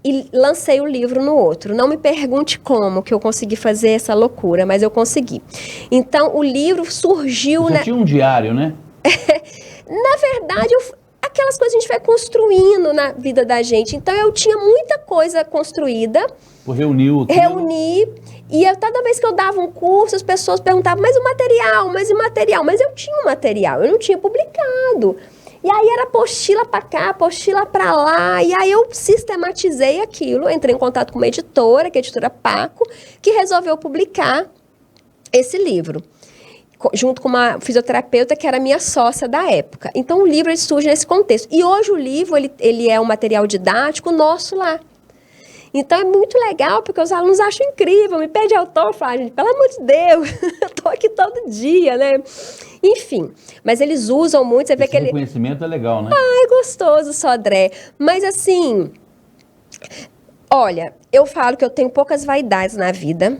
e lancei o livro no outro. Não me pergunte como que eu consegui fazer essa loucura, mas eu consegui. Então o livro surgiu... Você tinha um diário, né? Na verdade, aquelas coisas a gente vai construindo na vida da gente. Então, eu tinha muita coisa construída. Reuni, e toda vez que eu dava um curso, as pessoas perguntavam, mas o material? Mas eu tinha o material, eu não tinha publicado. E aí era apostila para cá, apostila para lá, e aí eu sistematizei aquilo, entrei em contato com uma editora, que é a editora Paco, que resolveu publicar esse livro, junto com uma fisioterapeuta que era minha sócia da época. Então, o livro ele surge nesse contexto. E hoje o livro ele é um material didático nosso lá. Então, é muito legal, porque os alunos acham incrível, me pede autógrafo, gente, pelo amor de Deus, eu tô aqui todo dia, né? Enfim, mas eles usam muito, você vê que ele... reconhecimento é legal, né? É gostoso, Sodré. Mas assim, olha, eu falo que eu tenho poucas vaidades na vida,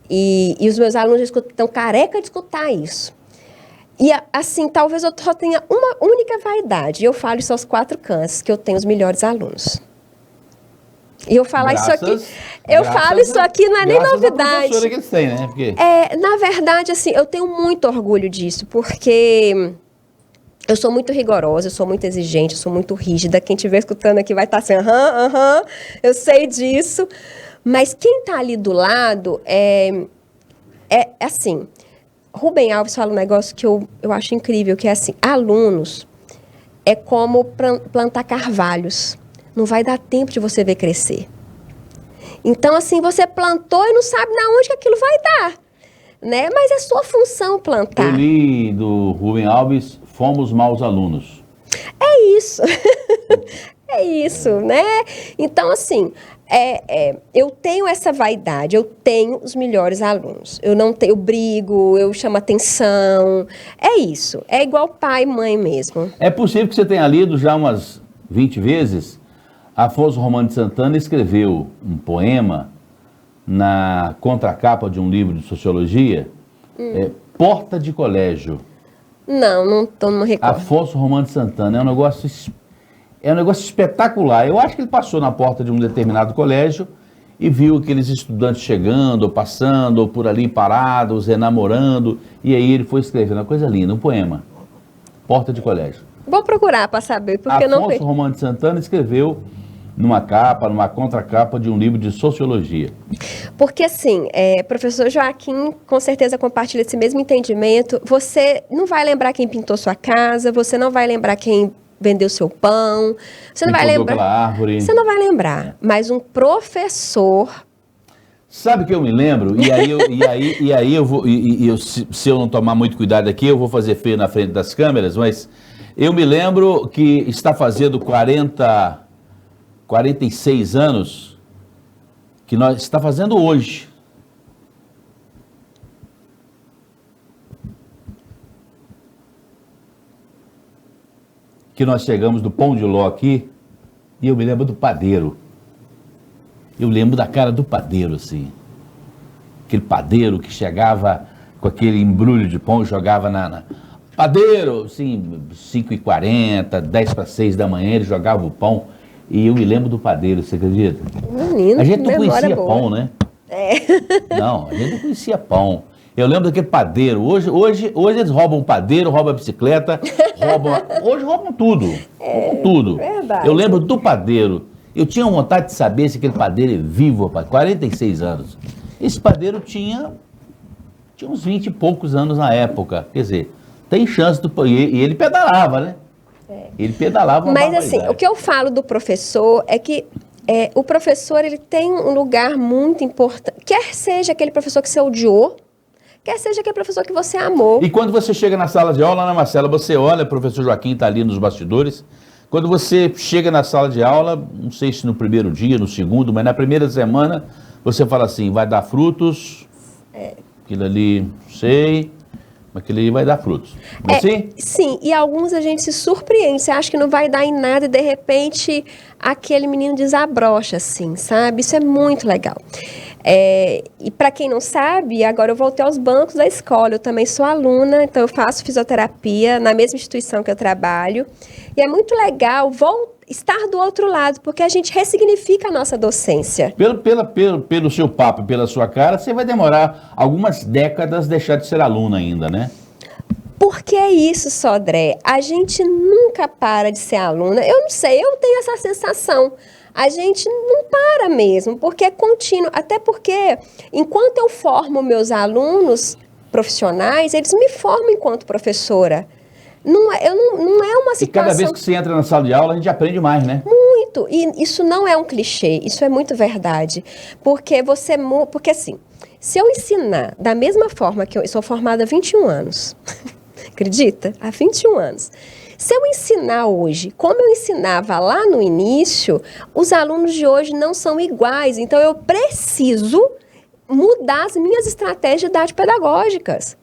e os meus alunos estão careca de escutar isso. E assim, talvez eu só tenha uma única vaidade, e eu falo isso aos 4 cantos, que eu tenho os melhores alunos. E eu falar isso aqui, falo isso aqui não é nem novidade. Que eles têm, né? Porque... Na verdade, assim, eu tenho muito orgulho disso, porque eu sou muito rigorosa, eu sou muito exigente, eu sou muito rígida. Quem estiver escutando aqui vai estar assim, eu sei disso. Mas quem está ali do lado é assim, Rubem Alves fala um negócio que eu acho incrível, que é assim, alunos é como plantar carvalhos. Não vai dar tempo de você ver crescer. Então, assim, você plantou e não sabe na onde que aquilo vai dar, né? Mas é sua função plantar. Eu li do Rubem Alves, fomos maus alunos. É isso. É isso, né? Então, assim, eu tenho essa vaidade, eu tenho os melhores alunos. Eu brigo, eu chamo atenção. É isso. É igual pai e mãe mesmo. É possível que você tenha lido já umas 20 vezes. Afonso Romano de Santana escreveu um poema na contracapa de um livro de sociologia, Porta de Colégio. Não me recordo. Afonso Romano de Santana é um negócio espetacular. Eu acho que ele passou na porta de um determinado colégio e viu aqueles estudantes chegando, ou passando, ou por ali parados, enamorando, e aí ele foi escrevendo uma coisa linda, um poema, Porta de Colégio. Vou procurar para saber, porque Afonso Romano de Santana escreveu numa contracapa de um livro de sociologia. Porque assim, professor Joaquim com certeza compartilha esse mesmo entendimento. Você não vai lembrar quem pintou sua casa, você não vai lembrar quem vendeu seu pão, você não vai lembrar. Árvore. Você não vai lembrar, mas um professor. Sabe que eu me lembro? E aí eu vou, se eu não tomar muito cuidado aqui, eu vou fazer feio na frente das câmeras, mas eu me lembro que está fazendo 46 anos, que nós está fazendo hoje. Que nós chegamos do Pão de Ló aqui, e eu me lembro do padeiro. Eu lembro da cara do padeiro, assim. Aquele padeiro que chegava com aquele embrulho de pão e jogava na... Padeiro, assim, 5h40, 10:45 da manhã, ele jogava o pão. E eu me lembro do padeiro, você acredita? Menino, a gente não conhecia boa. pão, né? Não, a gente não conhecia pão. Eu lembro daquele padeiro. Hoje eles roubam o padeiro, roubam a bicicleta, hoje roubam tudo. Roubam tudo. Verdade. Eu lembro do padeiro. Eu tinha vontade de saber se aquele padeiro é vivo, rapaz. 46 anos. Esse padeiro tinha uns 20 e poucos anos na época. Quer dizer, tem chance do... E ele pedalava, né? Ele pedalava uma Mas assim, o que eu falo do professor é que o professor ele tem um lugar muito importante. Quer seja aquele professor que você odiou, quer seja aquele professor que você amou. E quando você chega na sala de aula, Ana Marcela, você olha, o professor Joaquim está ali nos bastidores. Quando você chega na sala de aula, não sei se no primeiro dia, no segundo, mas na primeira semana, você fala assim, vai dar frutos, aquilo ali, não sei... Mas aquele aí vai dar frutos. Não é assim? Sim, e alguns a gente se surpreende. Você acha que não vai dar em nada e de repente aquele menino desabrocha, assim, sabe? Isso é muito legal. E para quem não sabe, agora eu voltei aos bancos da escola. Eu também sou aluna, então eu faço fisioterapia na mesma instituição que eu trabalho. E é muito legal estar do outro lado, porque a gente ressignifica a nossa docência. Pelo seu papo, pela sua cara, você vai demorar algumas décadas deixar de ser aluna ainda, né? Porque é isso, Sodré. A gente nunca para de ser aluna. Eu não sei, eu tenho essa sensação. A gente não para mesmo, porque é contínuo. Até porque, enquanto eu formo meus alunos profissionais, eles me formam enquanto professora. Não é uma situação... E cada vez que você entra na sala de aula, a gente aprende mais, né? Muito. E isso não é um clichê, isso é muito verdade. Porque assim, se eu ensinar da mesma forma que eu sou formada há 21 anos, acredita? Há 21 anos. Se eu ensinar hoje, como eu ensinava lá no início, os alunos de hoje não são iguais. Então, eu preciso mudar as minhas estratégias pedagógicas.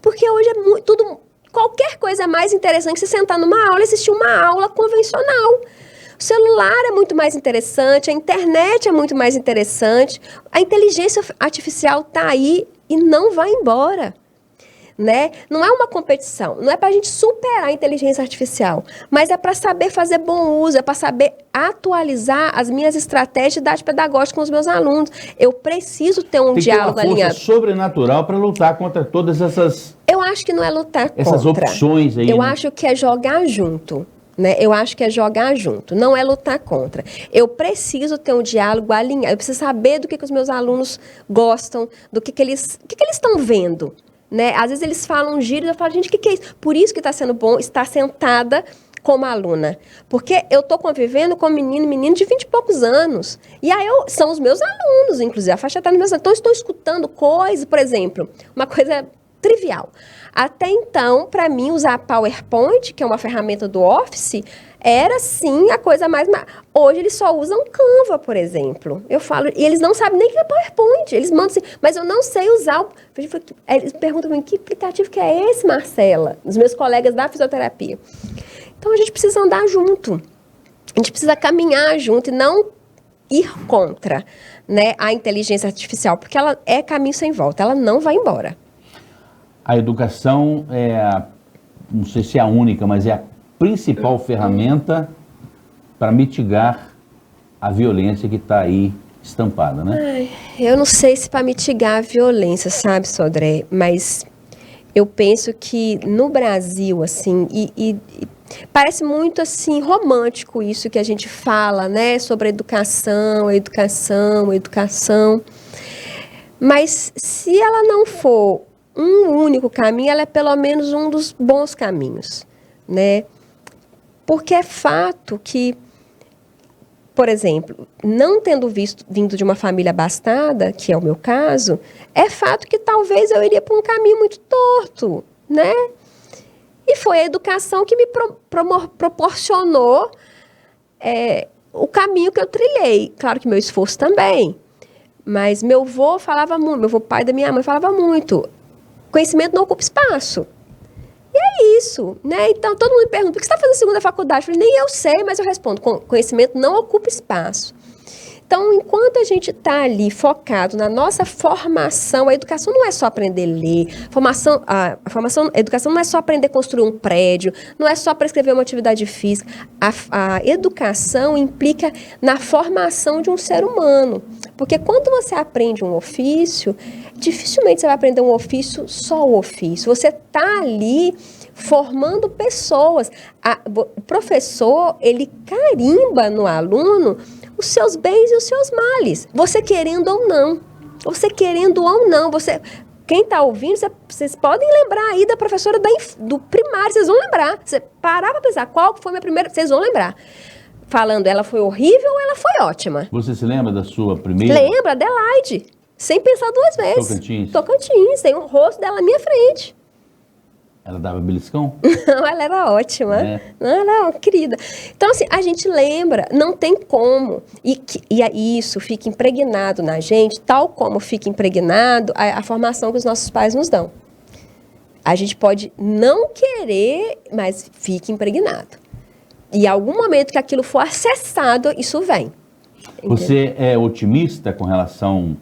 Porque hoje é tudo... Qualquer coisa é mais interessante que você sentar numa aula e assistir uma aula convencional. O celular é muito mais interessante, a internet é muito mais interessante, a inteligência artificial está aí e não vai embora. né? Não é uma competição, não é para a gente superar a inteligência artificial, mas é para saber fazer bom uso, é para saber atualizar as minhas estratégias de idade pedagógica com os meus alunos. Eu preciso ter um diálogo alinhado. Tem que ter uma força sobrenatural para lutar contra todas essas... Eu acho que não é lutar contra. Essas opções aí. Eu acho que é jogar junto. Né? Eu acho que é jogar junto, não é lutar contra. Eu preciso ter um diálogo alinhado, eu preciso saber do que os meus alunos gostam, do que eles estão vendo. Né? Às vezes eles falam gírias, eu falo, gente, o que é isso? Por isso que está sendo bom estar sentada como aluna. Porque eu estou convivendo com menino de 20 e poucos anos. E aí são os meus alunos, inclusive, a faixa etária dos meus alunos. Então, eu estou escutando coisas, por exemplo, uma coisa trivial. Até então, para mim, usar PowerPoint, que é uma ferramenta do Office, era sim a coisa mais... Hoje eles só usam Canva, por exemplo. Eu falo, e eles não sabem nem o que é PowerPoint. Eles mandam assim, mas eu não sei usar... Eles perguntam para mim, que aplicativo que é esse, Marcela? Os meus colegas da fisioterapia. Então, a gente precisa andar junto. A gente precisa caminhar junto e não ir contra, né, a inteligência artificial, porque ela é caminho sem volta, ela não vai embora. A educação não sei se é a única, mas é a principal ferramenta para mitigar a violência que está aí estampada, né? Ai, eu não sei se para mitigar a violência, sabe, Sodré, mas eu penso que no Brasil, assim, e parece muito, assim, romântico isso que a gente fala, né, sobre a educação, mas se ela não for um único caminho, ela é pelo menos um dos bons caminhos, né? Porque é fato que, por exemplo, não tendo vindo de uma família abastada, que é o meu caso, é fato que talvez eu iria para um caminho muito torto, né? E foi a educação que me proporcionou o caminho que eu trilhei. Claro que meu esforço também, mas meu avô falava muito, meu avô, pai da minha mãe, falava muito: conhecimento não ocupa espaço. E é isso, né? Então, todo mundo me pergunta, por que você está fazendo segunda faculdade? Eu falei, nem eu sei, mas eu respondo, conhecimento não ocupa espaço. Então, enquanto a gente está ali focado na nossa formação, a educação não é só aprender a ler, a educação não é só aprender a construir um prédio, não é só prescrever uma atividade física. A educação implica na formação de um ser humano. Porque quando você aprende um ofício, dificilmente você vai aprender um ofício, só o ofício. Você está ali formando pessoas. O professor, ele carimba no aluno os seus bens e os seus males. Você querendo ou não. Quem está ouvindo, vocês podem lembrar aí da professora do primário, vocês vão lembrar. Você parar para pensar qual foi a minha primeira, vocês vão lembrar. Falando, ela foi horrível ou ela foi ótima? Você se lembra da sua primeira? Lembra, Adelaide. Sem pensar duas vezes. Tocantins. Tem o rosto dela na minha frente. Ela dava beliscão? Não, ela era ótima. Ela era querida. Então, assim, a gente lembra, não tem como. E isso fica impregnado na gente, tal como fica impregnado a formação que os nossos pais nos dão. A gente pode não querer, mas fica impregnado. E em algum momento que aquilo for acessado, isso vem. Entendeu? Você é otimista com relação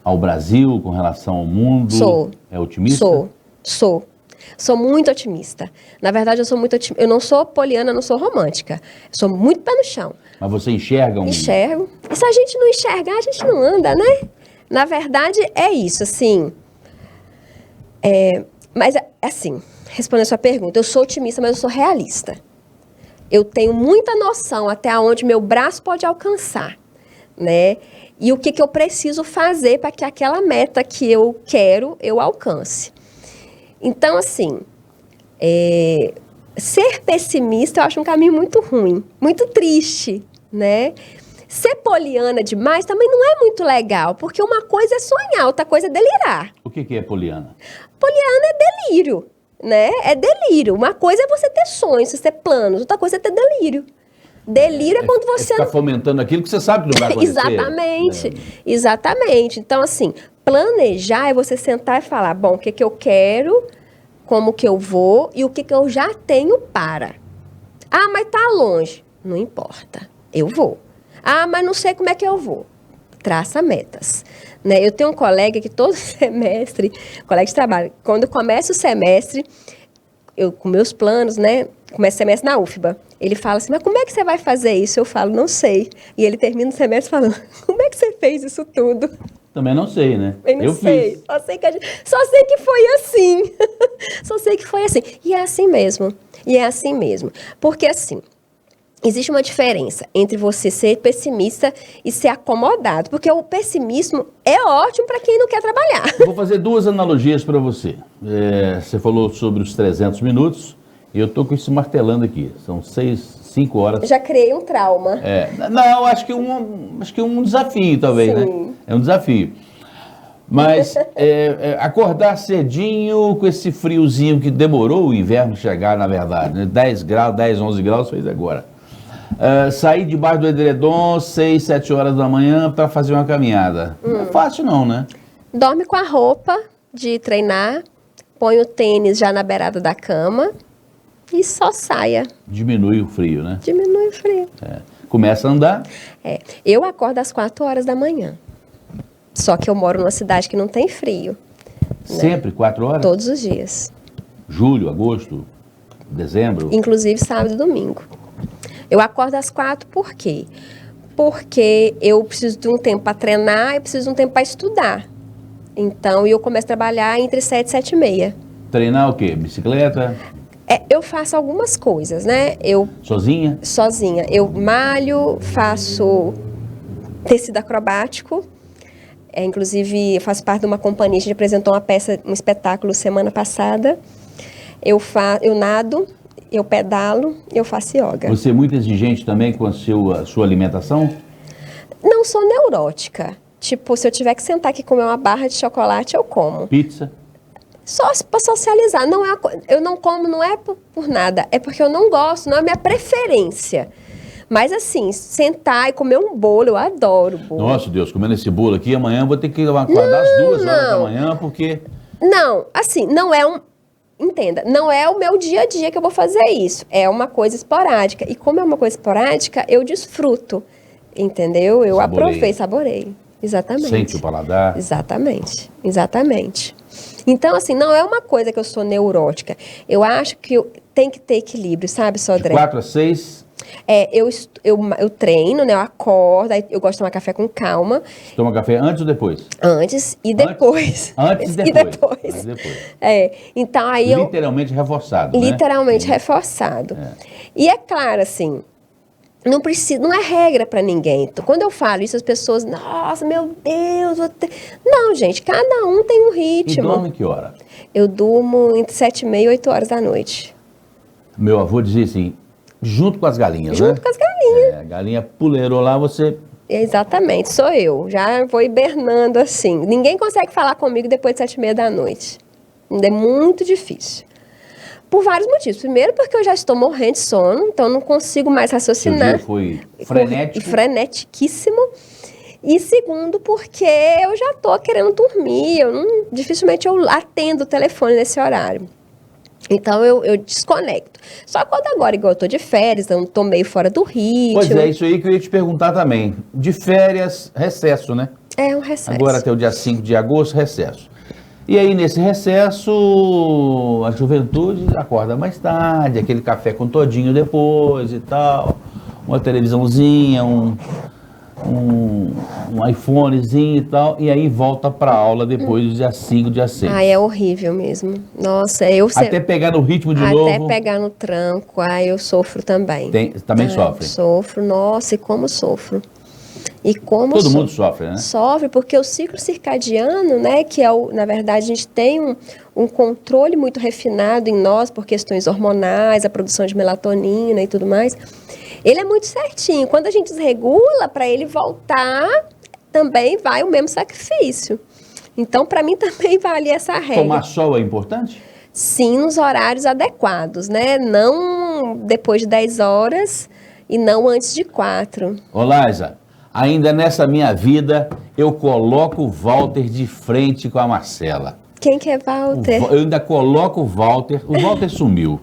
ao Brasil, com relação ao mundo? Sou. É otimista? Sou. Sou muito otimista. Na verdade, eu sou muito otimista. Eu não sou poliana, não sou romântica. Eu sou muito pé no chão. Mas você enxerga Enxergo. E se a gente não enxergar, a gente não anda, né? Na verdade, é isso, assim. Mas, assim, respondendo a sua pergunta, eu sou otimista, mas eu sou realista. Eu tenho muita noção até onde meu braço pode alcançar, né? E o que eu preciso fazer para que aquela meta que eu quero, eu alcance. Então, assim, ser pessimista eu acho um caminho muito ruim, muito triste, né? Ser poliana demais também não é muito legal, porque uma coisa é sonhar, outra coisa é delirar. O que é poliana? Poliana é delírio, né? É delírio. Uma coisa é você ter sonhos, você ter planos, outra coisa é ter delírio. Delírio é quando você... Está fomentando aquilo que você sabe que não vai acontecer. Exatamente. Então, assim, planejar é você sentar e falar, bom, o que eu quero, como que eu vou e o que eu já tenho para. Ah, mas tá longe. Não importa, eu vou. Ah, mas não sei como é que eu vou. Traça metas. Né? Eu tenho um colega que todo semestre, colega de trabalho, quando começa o semestre, eu com meus planos, né? Começa o semestre na UFBA. Ele fala assim, mas como é que você vai fazer isso? Eu falo, não sei. E ele termina o semestre falando, como é que você fez isso tudo? Também não sei, né? Eu não sei. Fiz. Só sei que foi assim. Só sei que foi assim. E é assim mesmo. E é assim mesmo. Porque assim, existe uma diferença entre você ser pessimista e ser acomodado. Porque o pessimismo é ótimo para quem não quer trabalhar. Vou fazer duas analogias para você. Você falou sobre os 300 minutos e eu estou com isso martelando aqui. São 5 horas. Já criei um trauma. Não, acho que um desafio, talvez, Sim. né? É um desafio. Mas acordar cedinho com esse friozinho que demorou o inverno chegar, na verdade, né? 10 graus, 10, 11 graus fez agora. Sair debaixo do edredom 6, 7 horas da manhã para fazer uma caminhada. Não é fácil não, né? Dorme com a roupa de treinar, põe o tênis já na beirada da cama e só saia. Diminui o frio, né? Diminui o frio. Começa a andar. Eu acordo às 4 horas da manhã. Só que eu moro numa cidade que não tem frio. Sempre 4 horas? Todos os dias. Julho, agosto, dezembro? Inclusive sábado e domingo. Eu acordo às 4 por quê? Porque eu preciso de um tempo para treinar e preciso de um tempo para estudar. Então, eu começo a trabalhar entre 7 e 7 e meia. Treinar o quê? Bicicleta? Eu faço algumas coisas, né? Sozinha? Sozinha. Eu malho, faço tecido acrobático. Inclusive, eu faço parte de uma companhia, a gente apresentou uma peça, um espetáculo semana passada. Eu nado, eu pedalo, eu faço yoga. Você é muito exigente também com a sua alimentação? Não sou neurótica. Tipo, se eu tiver que sentar aqui e comer uma barra de chocolate, eu como. Pizza? Só para socializar. Eu não como, não é por nada. É porque eu não gosto, não é minha preferência. Mas assim, sentar e comer um bolo, eu adoro bolo. Nossa, Deus, comendo esse bolo aqui, amanhã eu vou ter que acordar às 2 horas da manhã, porque... Não, assim, não é Entenda, não é o meu dia a dia que eu vou fazer isso. É uma coisa esporádica. E como é uma coisa esporádica, eu desfruto. Entendeu? Eu aproveito, saboreio. Exatamente. Sente o paladar. Exatamente, exatamente. Então, assim, não é uma coisa que eu sou neurótica. Eu acho que tem que ter equilíbrio, sabe, Sodré? De 4 a 6... Eu treino, né? Eu acordo, aí eu gosto de tomar café com calma. Você toma café antes ou depois? Antes e depois. Antes e depois. Então aí literalmente reforçado, né? Literalmente reforçado. E é claro, assim, não é regra para ninguém. Então, quando eu falo isso, as pessoas, nossa, meu Deus, não, gente, cada um tem um ritmo. E dorme que hora? Eu durmo entre 7h30 e 8 horas da noite. Meu avô dizia assim, junto com as galinhas, né? Junto com as galinhas. A galinha puleirou lá, você... Exatamente, sou eu. Já vou hibernando assim. Ninguém consegue falar comigo depois de 7h30 da noite. É muito difícil. Por vários motivos. Primeiro, porque eu já estou morrendo de sono, então não consigo mais raciocinar. Seu dia foi frenético? Frenetiquíssimo. E segundo, porque eu já estou querendo dormir. Dificilmente eu atendo o telefone nesse horário. Então, eu desconecto. Só quando agora, igual eu tô de férias, eu tô meio fora do ritmo. Pois é, isso aí que eu ia te perguntar também. De férias, recesso, né? É um recesso. Agora até o dia 5 de agosto, recesso. E aí, nesse recesso, a juventude acorda mais tarde, aquele café com todinho depois e tal, uma televisãozinha, um iPhonezinho e tal, e aí volta pra aula depois do dia 5, dia 6. É horrível mesmo. Nossa, Até pegar no ritmo de novo. Até pegar no tranco, eu sofro também. Também sofre? Sofro, nossa, e como sofro. Todo mundo sofre, né? Sofre, porque o ciclo circadiano, né, que na verdade, a gente tem um controle muito refinado em nós por questões hormonais, a produção de melatonina e tudo mais. Ele é muito certinho. Quando a gente desregula, para ele voltar, também vai o mesmo sacrifício. Então, para mim, também vale essa regra. Tomar sol é importante? Sim, nos horários adequados, né? Não depois de 10 horas e não antes de 4. Ô, Laisa, ainda nessa minha vida, eu coloco o Walter de frente com a Marcela. Quem que é Walter? Eu ainda coloco o Walter. O Walter sumiu.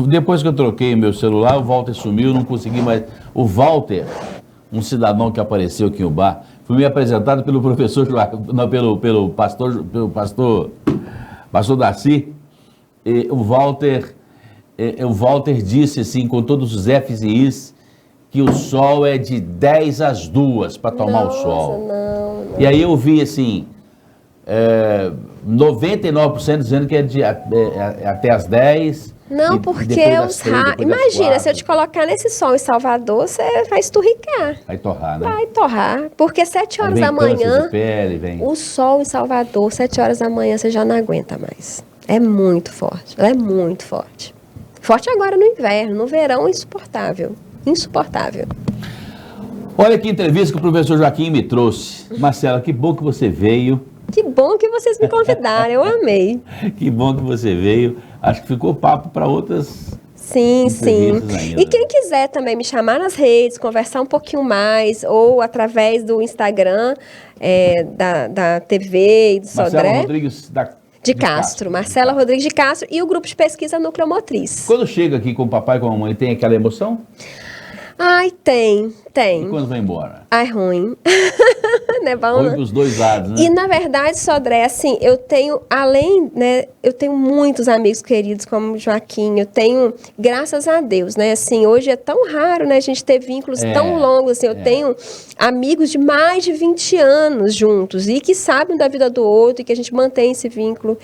Depois que eu troquei meu celular, o Walter sumiu, não consegui mais. O Walter, um cidadão que apareceu aqui no bar, fui me apresentado pelo professor, não, pelo pastor Darcy, o Walter disse assim, com todos os F's e I's, que o sol é de 10 às 2 para tomar o sol. Não. E aí eu vi assim, 99% dizendo que é até às 10. Não, porque os raios... Imagina, se eu te colocar nesse sol em Salvador, você vai esturricar. Vai torrar, né? Vai torrar. Porque 7 horas vem da manhã, de pele, vem... o sol em Salvador, 7 horas da manhã, você já não aguenta mais. É muito forte. Ela é muito forte. Forte agora no inverno, no verão, insuportável. Insuportável. Olha que entrevista que o professor Joaquim me trouxe. Marcela, que bom que você veio. Que bom que vocês me convidaram, eu amei. Que bom que você veio. Acho que ficou papo para outras. Sim. Ainda. E quem quiser também me chamar nas redes, conversar um pouquinho mais, ou através do Instagram, da TV e do Marcela Sodré. Rodrigues De Castro. Marcela Rodrigues de Castro e o grupo de pesquisa Nucleomotriz. Quando chega aqui com o papai e com a mamãe, tem aquela emoção? Ai, tem. E quando vai embora? Ai, ruim. Não é bom, Ruim né? para os dois lados, né? E, na verdade, Sodré, assim, eu tenho, eu tenho muitos amigos queridos como o Joaquim, eu tenho, graças a Deus, né, assim, hoje é tão raro, né, a gente ter vínculos tão longos, assim, eu tenho amigos de mais de 20 anos juntos e que sabem da vida do outro e que a gente mantém esse vínculo.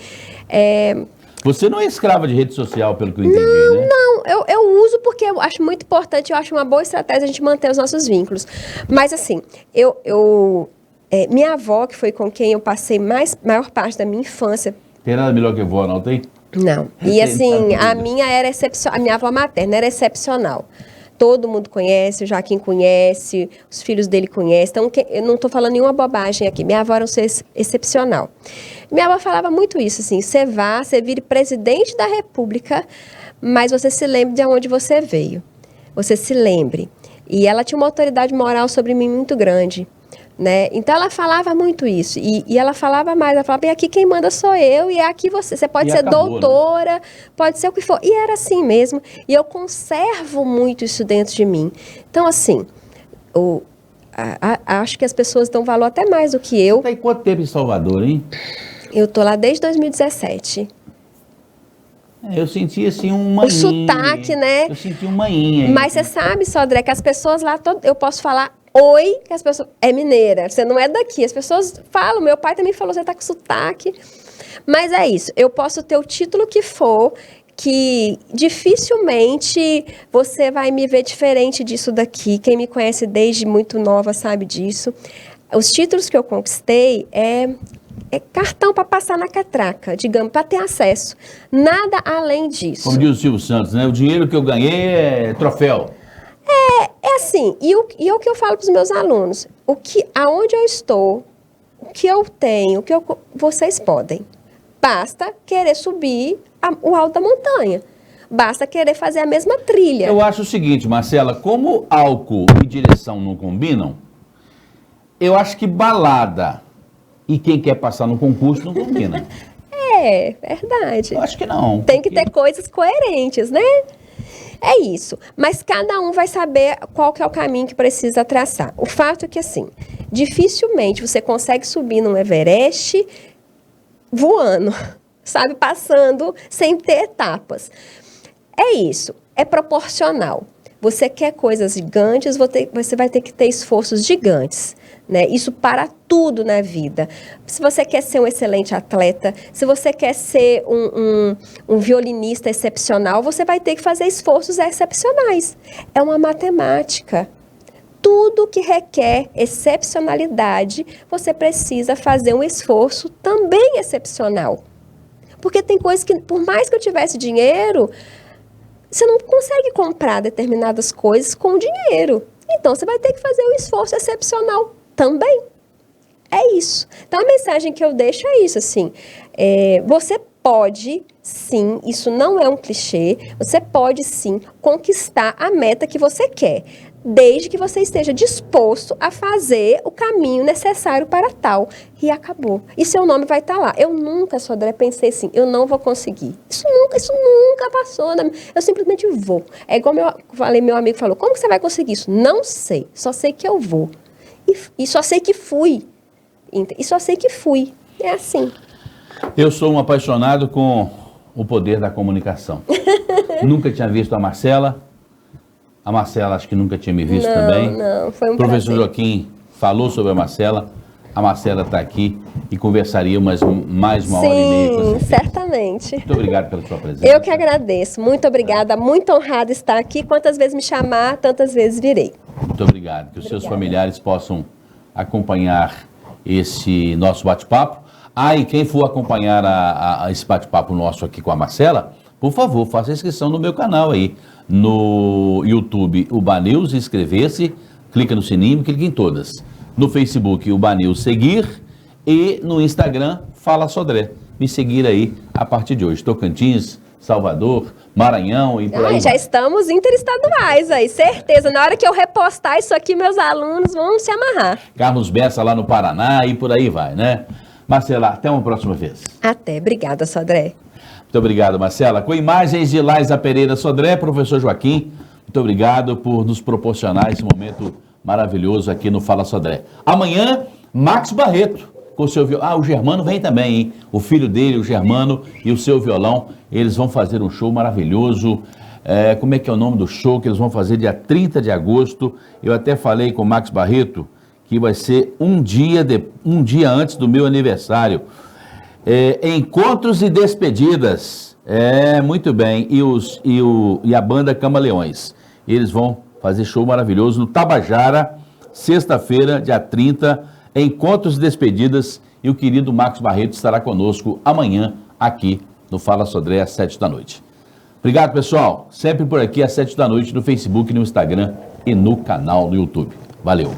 Você não é escrava de rede social, pelo que eu entendi, né? Não, eu uso porque eu acho muito importante, eu acho uma boa estratégia a gente manter os nossos vínculos. Mas, assim, minha avó, que foi com quem eu passei maior parte da minha infância. Tem nada melhor que vó, não tem? Não. E, assim, a minha era excepcional, a minha avó materna era excepcional. Todo mundo conhece, o Joaquim conhece, os filhos dele conhecem. Então, eu não estou falando nenhuma bobagem aqui. Minha avó era um ser excepcional. Minha avó falava muito isso, assim, você vire presidente da República, mas você se lembre de onde você veio. Você se lembre. E ela tinha uma autoridade moral sobre mim muito grande, né? Então, ela falava muito isso. E ela falava mais, ela falava, e aqui quem manda sou eu, e aqui você pode ser acabou, doutora, né? Pode ser o que for. E era assim mesmo. E eu conservo muito isso dentro de mim. Então, assim, acho que as pessoas dão valor até mais do que eu. Você está em quanto tempo em Salvador, hein? Eu tô lá desde 2017. Eu senti assim um maninho. O sotaque, né? Eu senti um maninho. Mas você sabe, Sodré, que as pessoas lá, eu posso falar oi, que as pessoas... É mineira, você não é daqui. As pessoas falam, meu pai também falou, você tá com sotaque. Mas é isso, eu posso ter o título que for, que dificilmente você vai me ver diferente disso daqui. Quem me conhece desde muito nova sabe disso. Os títulos que eu conquistei é cartão para passar na catraca, digamos, para ter acesso. Nada além disso. Como diz o Silvio Santos, né? O dinheiro que eu ganhei é troféu. É assim, e o que eu falo para os meus alunos, aonde eu estou, o que eu tenho, vocês podem. Basta querer subir o alto da montanha. Basta querer fazer a mesma trilha. Eu acho o seguinte, Marcela, como álcool e direção não combinam, eu acho que balada e quem quer passar no concurso não combina. É, verdade. Eu acho que não. Tem que ter coisas coerentes, né? É isso. Mas cada um vai saber qual que é o caminho que precisa traçar. O fato é que, assim, dificilmente você consegue subir num Everest voando, sabe? Passando sem ter etapas. É isso. É proporcional. Você quer coisas gigantes, você vai ter que ter esforços gigantes, né? Isso para tudo na vida. Se você quer ser um excelente atleta, se você quer ser um violinista excepcional, você vai ter que fazer esforços excepcionais. É uma matemática. Tudo que requer excepcionalidade, você precisa fazer um esforço também excepcional. Porque tem coisas que, por mais que eu tivesse dinheiro, você não consegue comprar determinadas coisas com dinheiro. Então, você vai ter que fazer um esforço excepcional também. É isso. Então, a mensagem que eu deixo é isso, assim. Você pode, sim, isso não é um clichê, você pode, sim, conquistar a meta que você quer, desde que você esteja disposto a fazer o caminho necessário para tal. E acabou. E seu nome vai estar lá. Eu nunca, Sodré, pensei assim, eu não vou conseguir. Isso nunca passou. Eu simplesmente vou. É igual meu amigo falou, como que você vai conseguir isso? Não sei, só sei que eu vou. e só sei que fui. E só sei que fui. É assim. Eu sou um apaixonado com o poder da comunicação. Nunca tinha visto a Marcela. A Marcela acho que nunca tinha me visto também. Não, foi um O professor prazer. Joaquim falou sobre a Marcela. A Marcela está aqui e conversaria mais uma hora e meia com Sim, você. certamente. Muito obrigado pela sua presença. Eu que agradeço. Muito obrigada. Muito honrada estar aqui. Quantas vezes me chamar, tantas vezes virei. Muito obrigado. Que os seus familiares possam acompanhar esse nosso bate-papo. E quem for acompanhar esse bate-papo nosso aqui com a Marcela, por favor, faça inscrição no meu canal aí. No YouTube, o Banews, inscrever-se, clica no sininho, clica em todas. No Facebook, o Banews seguir e no Instagram, Fala Sodré. Me seguir aí a partir de hoje. Tocantins, Salvador, Maranhão e por aí. Já vai. estamos interestaduais aí, certeza. Na hora que eu repostar isso aqui, meus alunos vão se amarrar. Carlos Bessa lá no Paraná e por aí vai, né? Marcela, até uma próxima vez. Até. Obrigada, Sodré. Muito obrigado, Marcela. Com imagens de Laisa Pereira Sodré, professor Joaquim, muito obrigado por nos proporcionar esse momento maravilhoso aqui no Fala Sodré. Amanhã, Max Barreto, com o seu violão. O Germano vem também, hein? O filho dele, o Germano, e o seu violão, eles vão fazer um show maravilhoso. Como é que é o nome do show que eles vão fazer dia 30 de agosto? Eu até falei com o Max Barreto que vai ser um dia antes do meu aniversário. Encontros e despedidas. Muito bem. E a banda Camaleões. Eles vão fazer show maravilhoso no Tabajara, sexta-feira, dia 30. Encontros e despedidas. E o querido Max Barreto estará conosco amanhã aqui no Fala Sodré às 7 da noite. Obrigado, pessoal. Sempre por aqui às 7 da noite no Facebook, no Instagram e no canal no YouTube. Valeu.